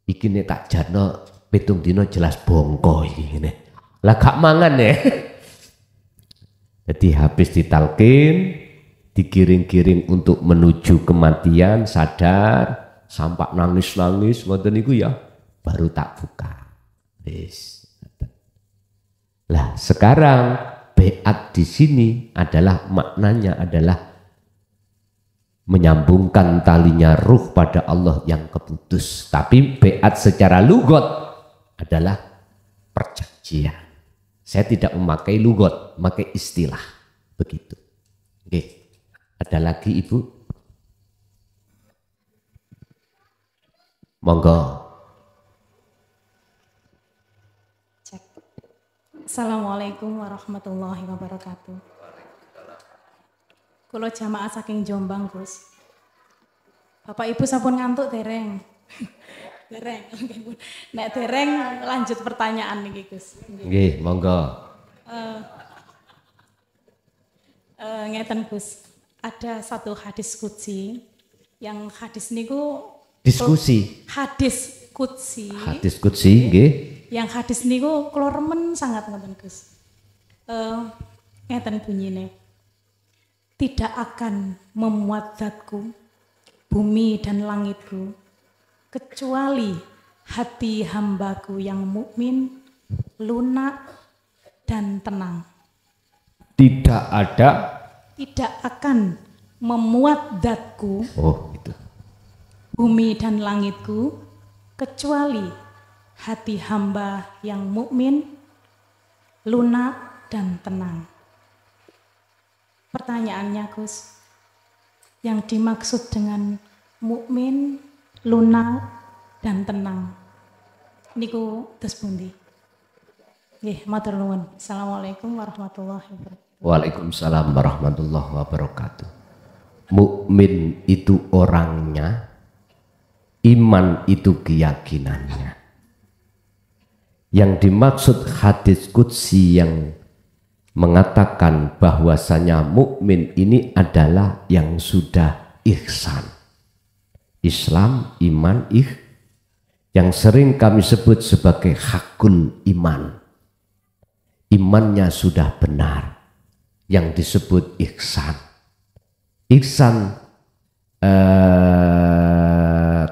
Iki nek tak jarno 7 dina jelas bongko iki ngene. Lah gak mangan ya. Jadi habis ditalkin, digiring-giring untuk menuju kematian, sadar, sampai nangis-nangis, ngoten niku ya, baru tak buka. Wis. Lah sekarang beat di sini adalah maknanya adalah menyambungkan talinya ruh pada Allah yang keputus. Tapi beat secara lugot adalah perjanjian. Saya tidak memakai lugot, memakai istilah begitu. Oke, ada lagi Ibu? Monggo. Cek. Assalamualaikum warahmatullahi wabarakatuh. Kulo jamaah saking Jombang, Gus. Bapak Ibu sampun ngantuk dereng? Dereng. Nek dereng lanjut pertanyaan niki, Gus. Nggih, monggo. Ngeten, Gus. Ada satu hadis qudsi yang hadis niku diskusi. Hadis qudsi. Hadis qudsi nggih. Yang hadis niku kula remen sangat ngoten, Gus. Ngeten bunyine. Tidak akan memuat zatku, bumi dan langitku, kecuali hati hambaku yang mukmin, lunak dan tenang. Tidak ada. Tidak akan memuat zatku, itu. Bumi dan langitku, kecuali hati hamba yang mukmin, lunak dan tenang. Pertanyaannya, Gus, yang dimaksud dengan mukmin, lunak dan tenang niku tes pundi? Nggih, matur nuwun. Assalamualaikum warahmatullahi wabarakatuh. Waalaikumsalam warahmatullahi wabarakatuh. Mukmin itu orangnya, iman itu keyakinannya. Yang dimaksud hadis qudsi yang mengatakan bahwasanya mukmin ini adalah yang sudah ihsan. Islam, iman, yang sering kami sebut sebagai hakul iman. Imannya sudah benar, yang disebut ihsan. Ihsan,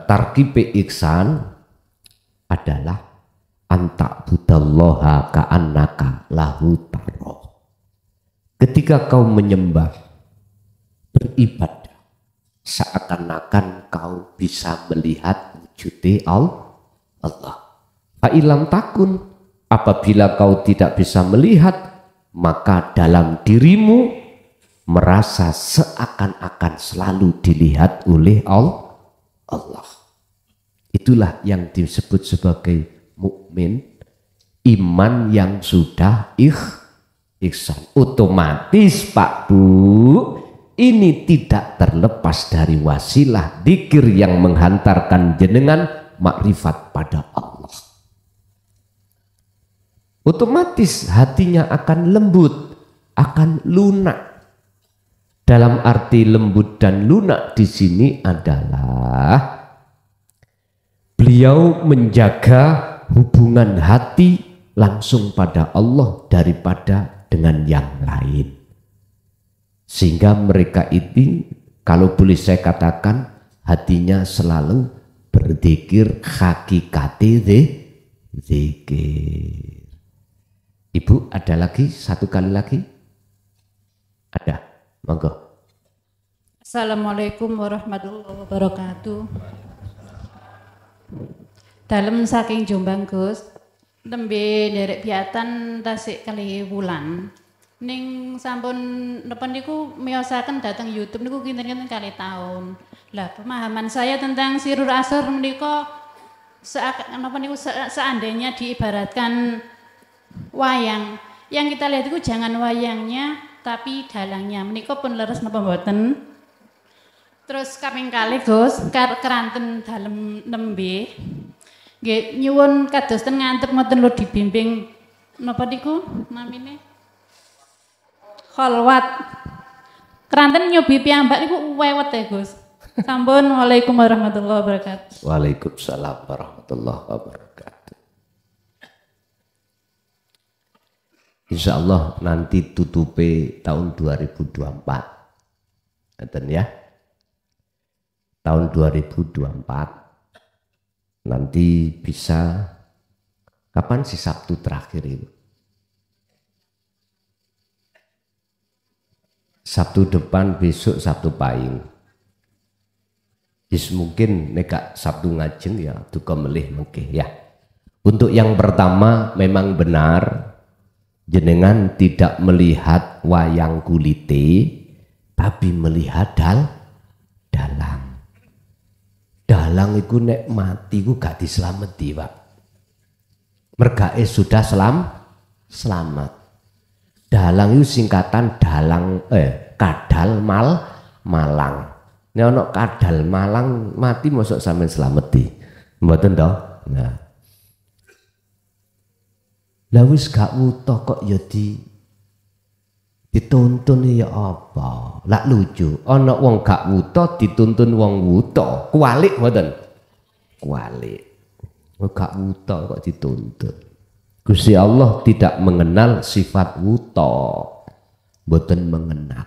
tarkibe ihsan adalah anta budallaha ka'annaka lahu taro. Ketika kau menyembah, beribadah, seakan-akan kau bisa melihat wujud Allah. Fa'ilam takun, apabila kau tidak bisa melihat, maka dalam dirimu merasa seakan-akan selalu dilihat oleh Allah. Itulah yang disebut sebagai mukmin, iman yang sudah ihsan. Otomatis Pak Bu, ini tidak terlepas dari wasilah dzikir yang menghantarkan jenengan makrifat pada Allah. Otomatis hatinya akan lembut, akan lunak. Dalam arti lembut dan lunak di sini adalah beliau menjaga hubungan hati langsung pada Allah daripada dengan yang lain. Sehingga mereka ini, kalau boleh saya katakan, hatinya selalu berzikir hakikati zikir. Ibu, ada lagi satu kali lagi? Ada, monggo. Assalamualaikum warahmatullahi wabarakatuh. Dalem saking Jombang Gus, tembe nderek biatan tasik kali wulan. Ning sampun napa niku miyosaken dateng YouTube niku kinten-kinten kali tahun. Lah pemahaman saya tentang Sirul Asr menika seandainya diibaratkan wayang, yang kita lihat itu jangan wayangnya tapi dalangnya. Menika pun leres napa mboten? Terus kaping kalih Gus, keranten dalem nembe. Nggih nyuwun kados ten ngantep ngoten lho dibimbing napa niku namine? Kholwat. Keranten nyobi piyambak niku wewet ya Gus. Sampun. Waalaikumsalam warahmatullahi wabarakatuh. Waalaikumsalam warahmatullahi wabarakatuh. Insya Allah nanti tutupe tahun 2024. Ngeten ya. Tahun 2024 nanti bisa kapan sih Sabtu terakhir itu? Sabtu depan, besok Sabtu pahing. Is mungkin neka Sabtu ngajeng ya duka melih mungkin ya. Untuk yang pertama memang benar jenengan tidak melihat wayang kulite tapi melihat dalang. Dalang iku nek mati ku gak dislameti, Pak. Mergae sudah selamat. Dalang itu singkatan kadal malang. Nek ana kadal malang mati mosok sampean slameti. Mboten to? Nah. Lah wis gak wuta kok ya dituntun ya apa? Lah lucu, ana wong gak wuta dituntun wong wuta. Kualik mboten? Kualik. Gak wuta kok dituntun. Gusti Allah tidak mengenal sifat wuta, boten mengenal.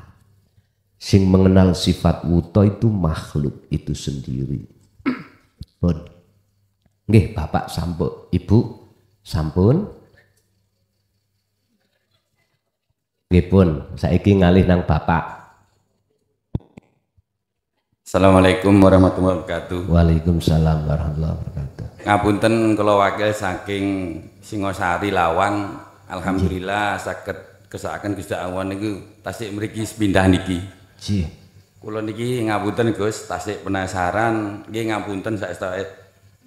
Sing mengenal sifat wuta itu makhluk itu sendiri. Pun, nggih Bapak sampun, Ibu sampun. Nggih pun, saiki ngalih nang Bapak. Assalamualaikum warahmatullahi wabarakatuh. Waalaikumsalam warahmatullahi wabarakatuh. Ngapunten kula wakil saking Singosari Lawang, alhamdulillah saged kesakaken Gusti Allah niku tasik mriki pindah niki. Nggih. Kula niki ngapunten Gus, tasik penasaran, nggih ngapunten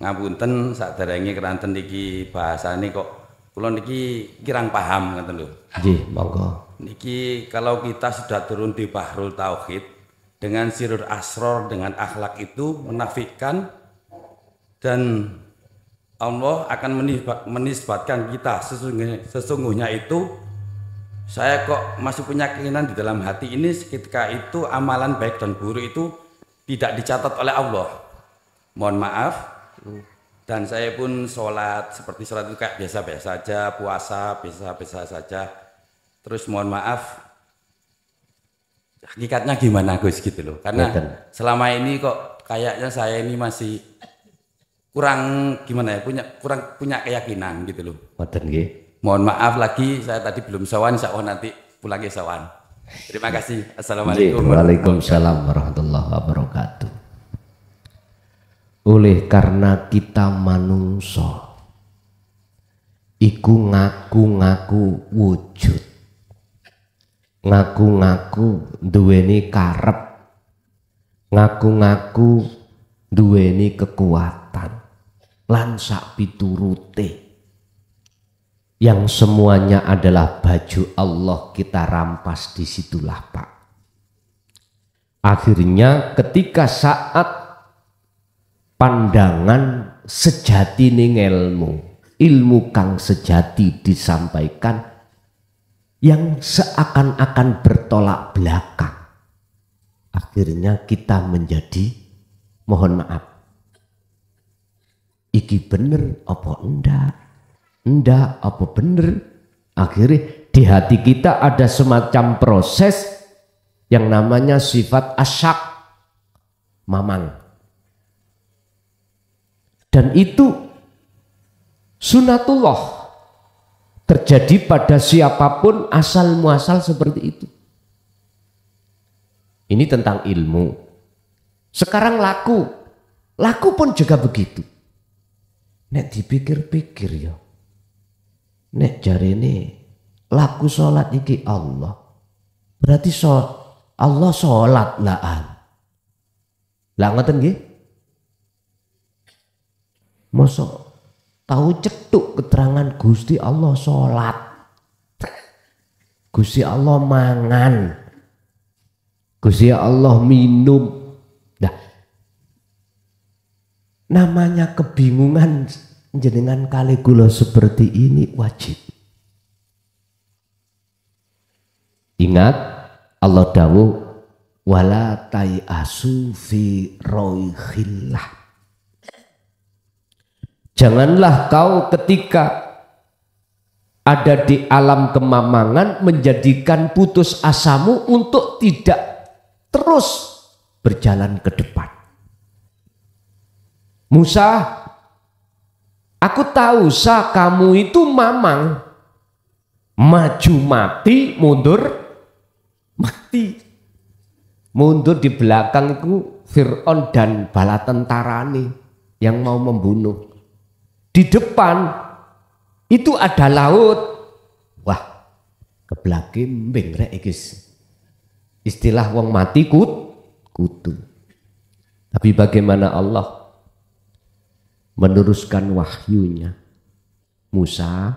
ngapunten saderenge keranten niki bahasane kok kula niki kirang paham ngoten lho. Nggih, monggo. Niki kalau kita sudah turun di Bahrul Tauhid dengan Sirul Asror dengan akhlak itu menafikan dan Allah akan menisbatkan kita sesungguhnya itu saya kok masih punya keinginan di dalam hati ini ketika itu amalan baik dan buruk itu tidak dicatat oleh Allah. Mohon maaf dan saya pun sholat seperti sholat itu kayak biasa-biasa saja, puasa biasa-biasa saja. Terus mohon maaf hakikatnya gimana Gus gitu loh, karena selama ini kok kayaknya saya ini masih kurang gimana ya, kurang punya keyakinan gitu loh. Mohon maaf lagi saya tadi belum sawan, insya Allah nanti pulangnya sawan. Terima kasih. Assalamualaikum. Waalaikumsalam warahmatullahi wabarakatuh. Oleh karena kita manungso iku ngaku-ngaku wujud, ngaku-ngaku duweni karep, ngaku-ngaku duweni kekuatan lan sak piturute yang semuanya adalah baju Allah kita rampas disitulah Pak. Akhirnya ketika saat pandangan sejati ning ilmu kang sejati disampaikan yang seakan-akan bertolak belakang akhirnya kita menjadi mohon maaf. Iki bener apa enggak? Enggak apa bener? Akhirnya di hati kita ada semacam proses yang namanya sifat asyak, mamang. Dan itu sunatullah terjadi pada siapapun asal muasal seperti itu. Ini tentang ilmu. Sekarang laku pun juga begitu. Nek dipikir-pikir ya, nek jarene laku sholat iki Allah, berarti Allah sholat laan. Lah ngoten nggih? Mosok tahu cetuk keterangan Gusti Allah sholat, Gusti Allah mangan, Gusti Allah minum. Nah, namanya kebingungan jenengan kali kula seperti ini wajib. Ingat Allah dawuh wala tayasu fi roihillah. Janganlah kau ketika ada di alam kemamangan menjadikan putus asamu untuk tidak terus berjalan ke depan. Musa, aku tahu kamu itu mamang, maju mati, mundur mati. Mundur di belakang itu Fir'aun dan bala tentarane yang mau membunuh. Di depan itu ada laut. Wah, keblakembing rek iki. Istilah wong mati kutu. Tapi bagaimana Allah meneruskan wahyunya? Musa,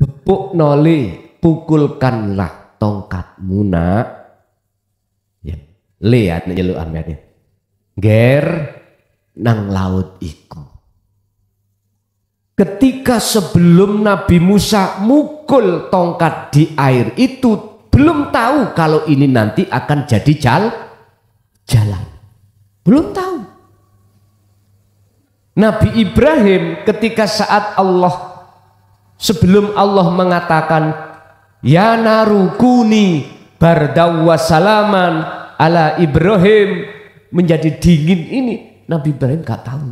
gepuk noli, pukulkanlah tongkatmu nak. Ya, lihat nyelukan berarti. Ger nang laut iku. Ketika sebelum Nabi Musa mukul tongkat di air itu belum tahu kalau ini nanti akan jadi jalan. Belum tahu. Nabi Ibrahim ketika saat sebelum Allah mengatakan ya narukuni bardaw wa salaman ala Ibrahim menjadi dingin ini, Nabi Ibrahim gak tahu.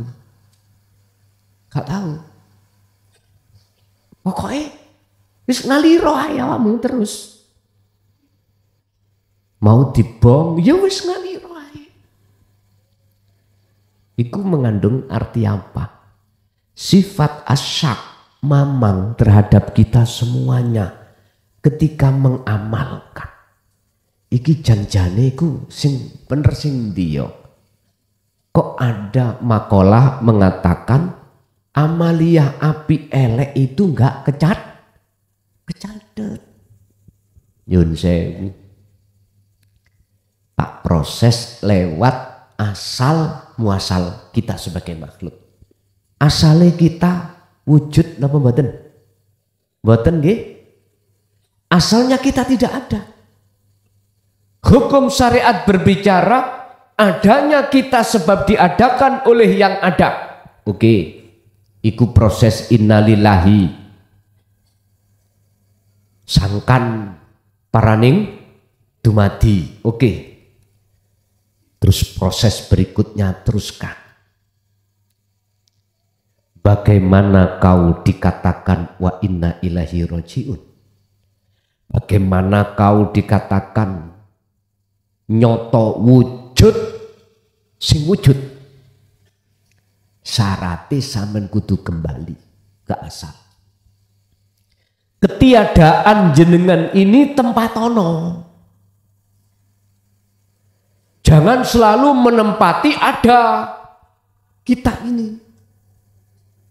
Pokoknya wis ngaliro ae awakmu terus. Mau dibom ya wis ngaliro ae. Iku mengandung arti apa? Sifat asyak, mamang terhadap kita semuanya ketika mengamalkan. Iki janjane iku sing bener sing ndiyo. Kok ada makalah mengatakan amaliyah api elek itu enggak kecatet. Yun sewu. Tak proses lewat asal muasal kita sebagai makhluk. Asale kita wujud napa mboten? Mboten nggih? Asalnya kita tidak ada. Hukum syariat berbicara adanya kita sebab diadakan oleh yang ada. Oke. Iku proses innalillahi sangkan paraning dumadi. Oke. Terus proses berikutnya teruskan. Bagaimana kau dikatakan wa inna ilahi rojiun? Bagaimana kau dikatakan nyoto wujud sing wujud? Syaratnya sampean kudu kembali ke asal. Ketiadaan jenengan ini tempat ono. Jangan selalu menempati ada kita ini.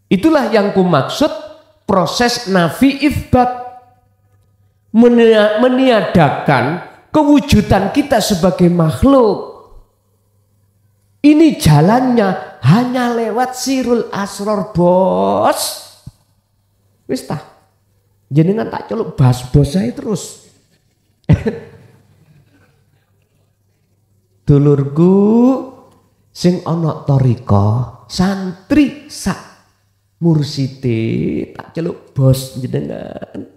Itulah yang kumaksud proses nafi itsbat, meniadakan kewujudan kita sebagai makhluk. Ini jalannya hanya lewat sirul asror bos. Wis tah. Jenengan tak celuk bahas bos saya terus. dulurku sing ana toriko santri sak mursite tak celuk bos jenengan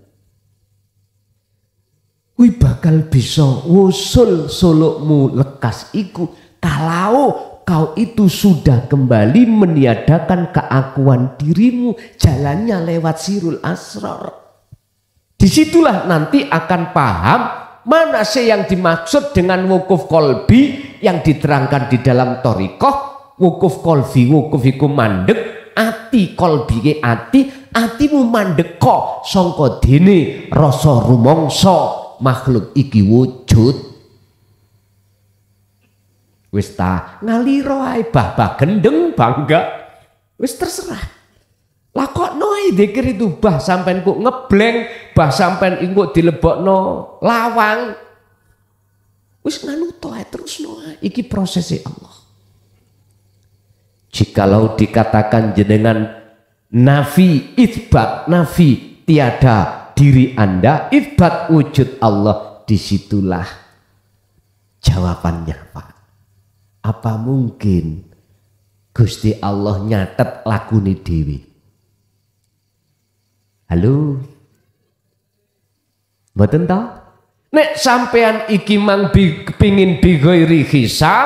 kuwi bakal bisa wusul sulukmu lekas iku kalau kau itu sudah kembali meniadakan keakuan dirimu, jalannya lewat sirul asrar. Disitulah nanti akan paham mana sih yang dimaksud dengan wukuf kolbi yang diterangkan di dalam torikoh. Wukuf kolbi, wukuf iku mandek, ati kolbi ke atimu mandek kok songko dene rasa rumongso makhluk iki wujud. Wis ta ngaliro ae bah gendeng bangga wis terserah lakokno ae dzikir itu bah sampean kok ngebleng bah sampean engko dilebokno lawang wis nganu to ae terusno ae iki prosesnya Allah. Jikalau dikatakan jenengan nafi itsbat nafi tiada diri Anda itsbat wujud Allah, disitulah jawabannya Pak. Apa mungkin Gusti Allah nyatet lakune dhewe? Halo? Mboten to? Nek sampean iki mang pingin bighairi hisab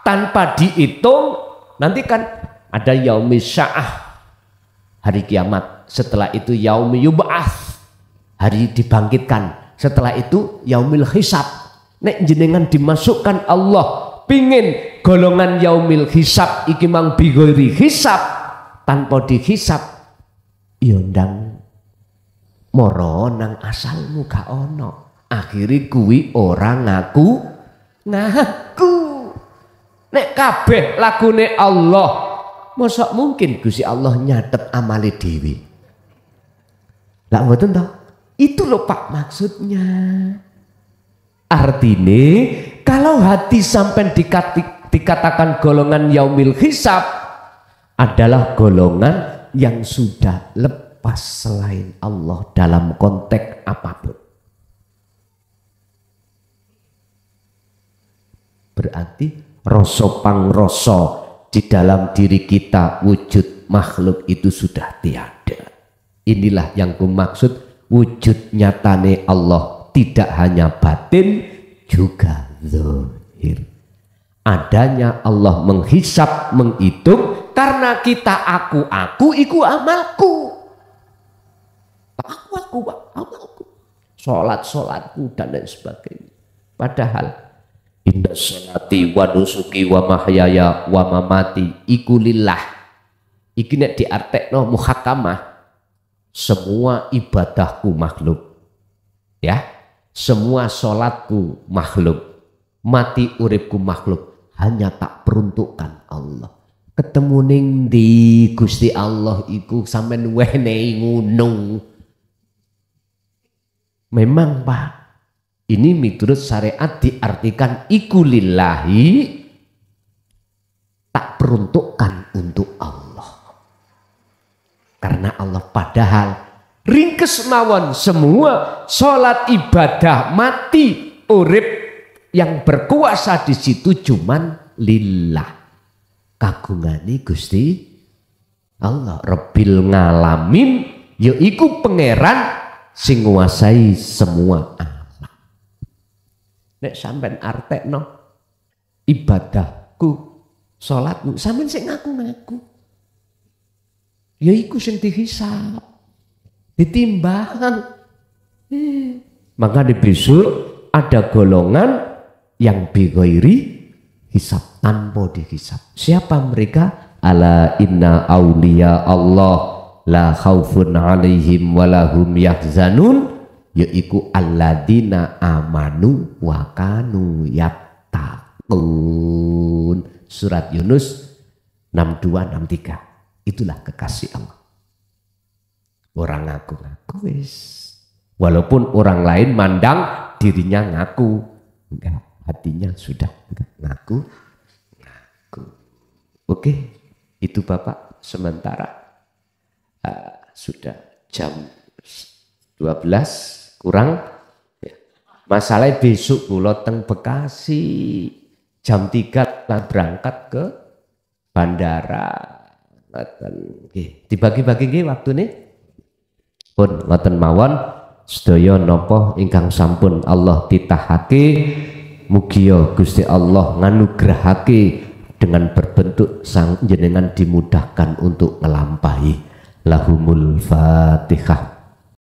tanpa dihitung, nanti kan ada yaumis sya'ah, hari kiamat. Setelah itu yaumi yub'ats, hari dibangkitkan. Setelah itu yaumil hisab. Nek jenengan dimasukkan Allah pingin golongan yaumil hisab iki mang bighairi hisab tanpa dihisab ya ndang moro nang asalmu gak ono, akhiri kuwi ora ngaku nek kabeh lagune Allah mosok mungkin Gusti Allah nyatet amale dhewe lah mboten to itu lho Pak maksudnya. Artine kalau hati sampai dikatakan golongan yaumil hisab adalah golongan yang sudah lepas selain Allah dalam konteks apapun. Berarti rasa pangrasa di dalam diri kita wujud makhluk itu sudah tiada. Inilah yang kumaksud wujud nyatane Allah tidak hanya batin juga zahir. Adanya Allah menghisap, menghitung karena kita aku iku amalku. Aku amalku. Salatku dan lain sebagainya. Padahal inna sholati wa nusuki wa mahyaya wa mamati iku lillah. Iki nek diartekno muhakamah semua ibadahku makhluk. Ya. Semua sholatku makhluk, mati uripku makhluk, hanya tak peruntukkan Allah. Ketemu ning di Gusti Allah iku sampean wenehi ngono. Memang Pak, ini miturut syariat diartikan iku lillahi, tak peruntukkan untuk Allah. Karena Allah padahal ringkes mawon semua sholat ibadah mati urip yang berkuasa di situ cuman lillah kagungane Gusti Allah Rabbil ngalamin yaiku pangeran sing nguasai semua alam. Nek sampean artekno ibadahku sholatmu sampean sing ngaku-ngaku yaiku sing dihisab ditimbang. Maka di besok ada golongan yang bighairi hisab tanpa dihisab. Siapa mereka? Ala inna auliya Allah la khaufun alaihim walahum yahzanun, yaiku alladzina amanu wa kanu yattaqun. Surat Yunus 62-63. Itulah kekasih Allah. Orang ngaku-ngaku wis. Walaupun orang lain mandang dirinya ngaku, enggak, hatinya sudah enggak ngaku. Oke, itu Bapak sementara sudah jam 12 kurang. Masalah besok kula teng Bekasi jam 3 lah berangkat ke bandara. Dibagi-bagi nggih waktune. Pun ngoten mawon sedaya napa ingkang sampun Allah titahake mugia Gusti Allah nganugrahake dengan berbentuk sang jenengan dimudahkan untuk ngelampahi. Lahumul Fatihah.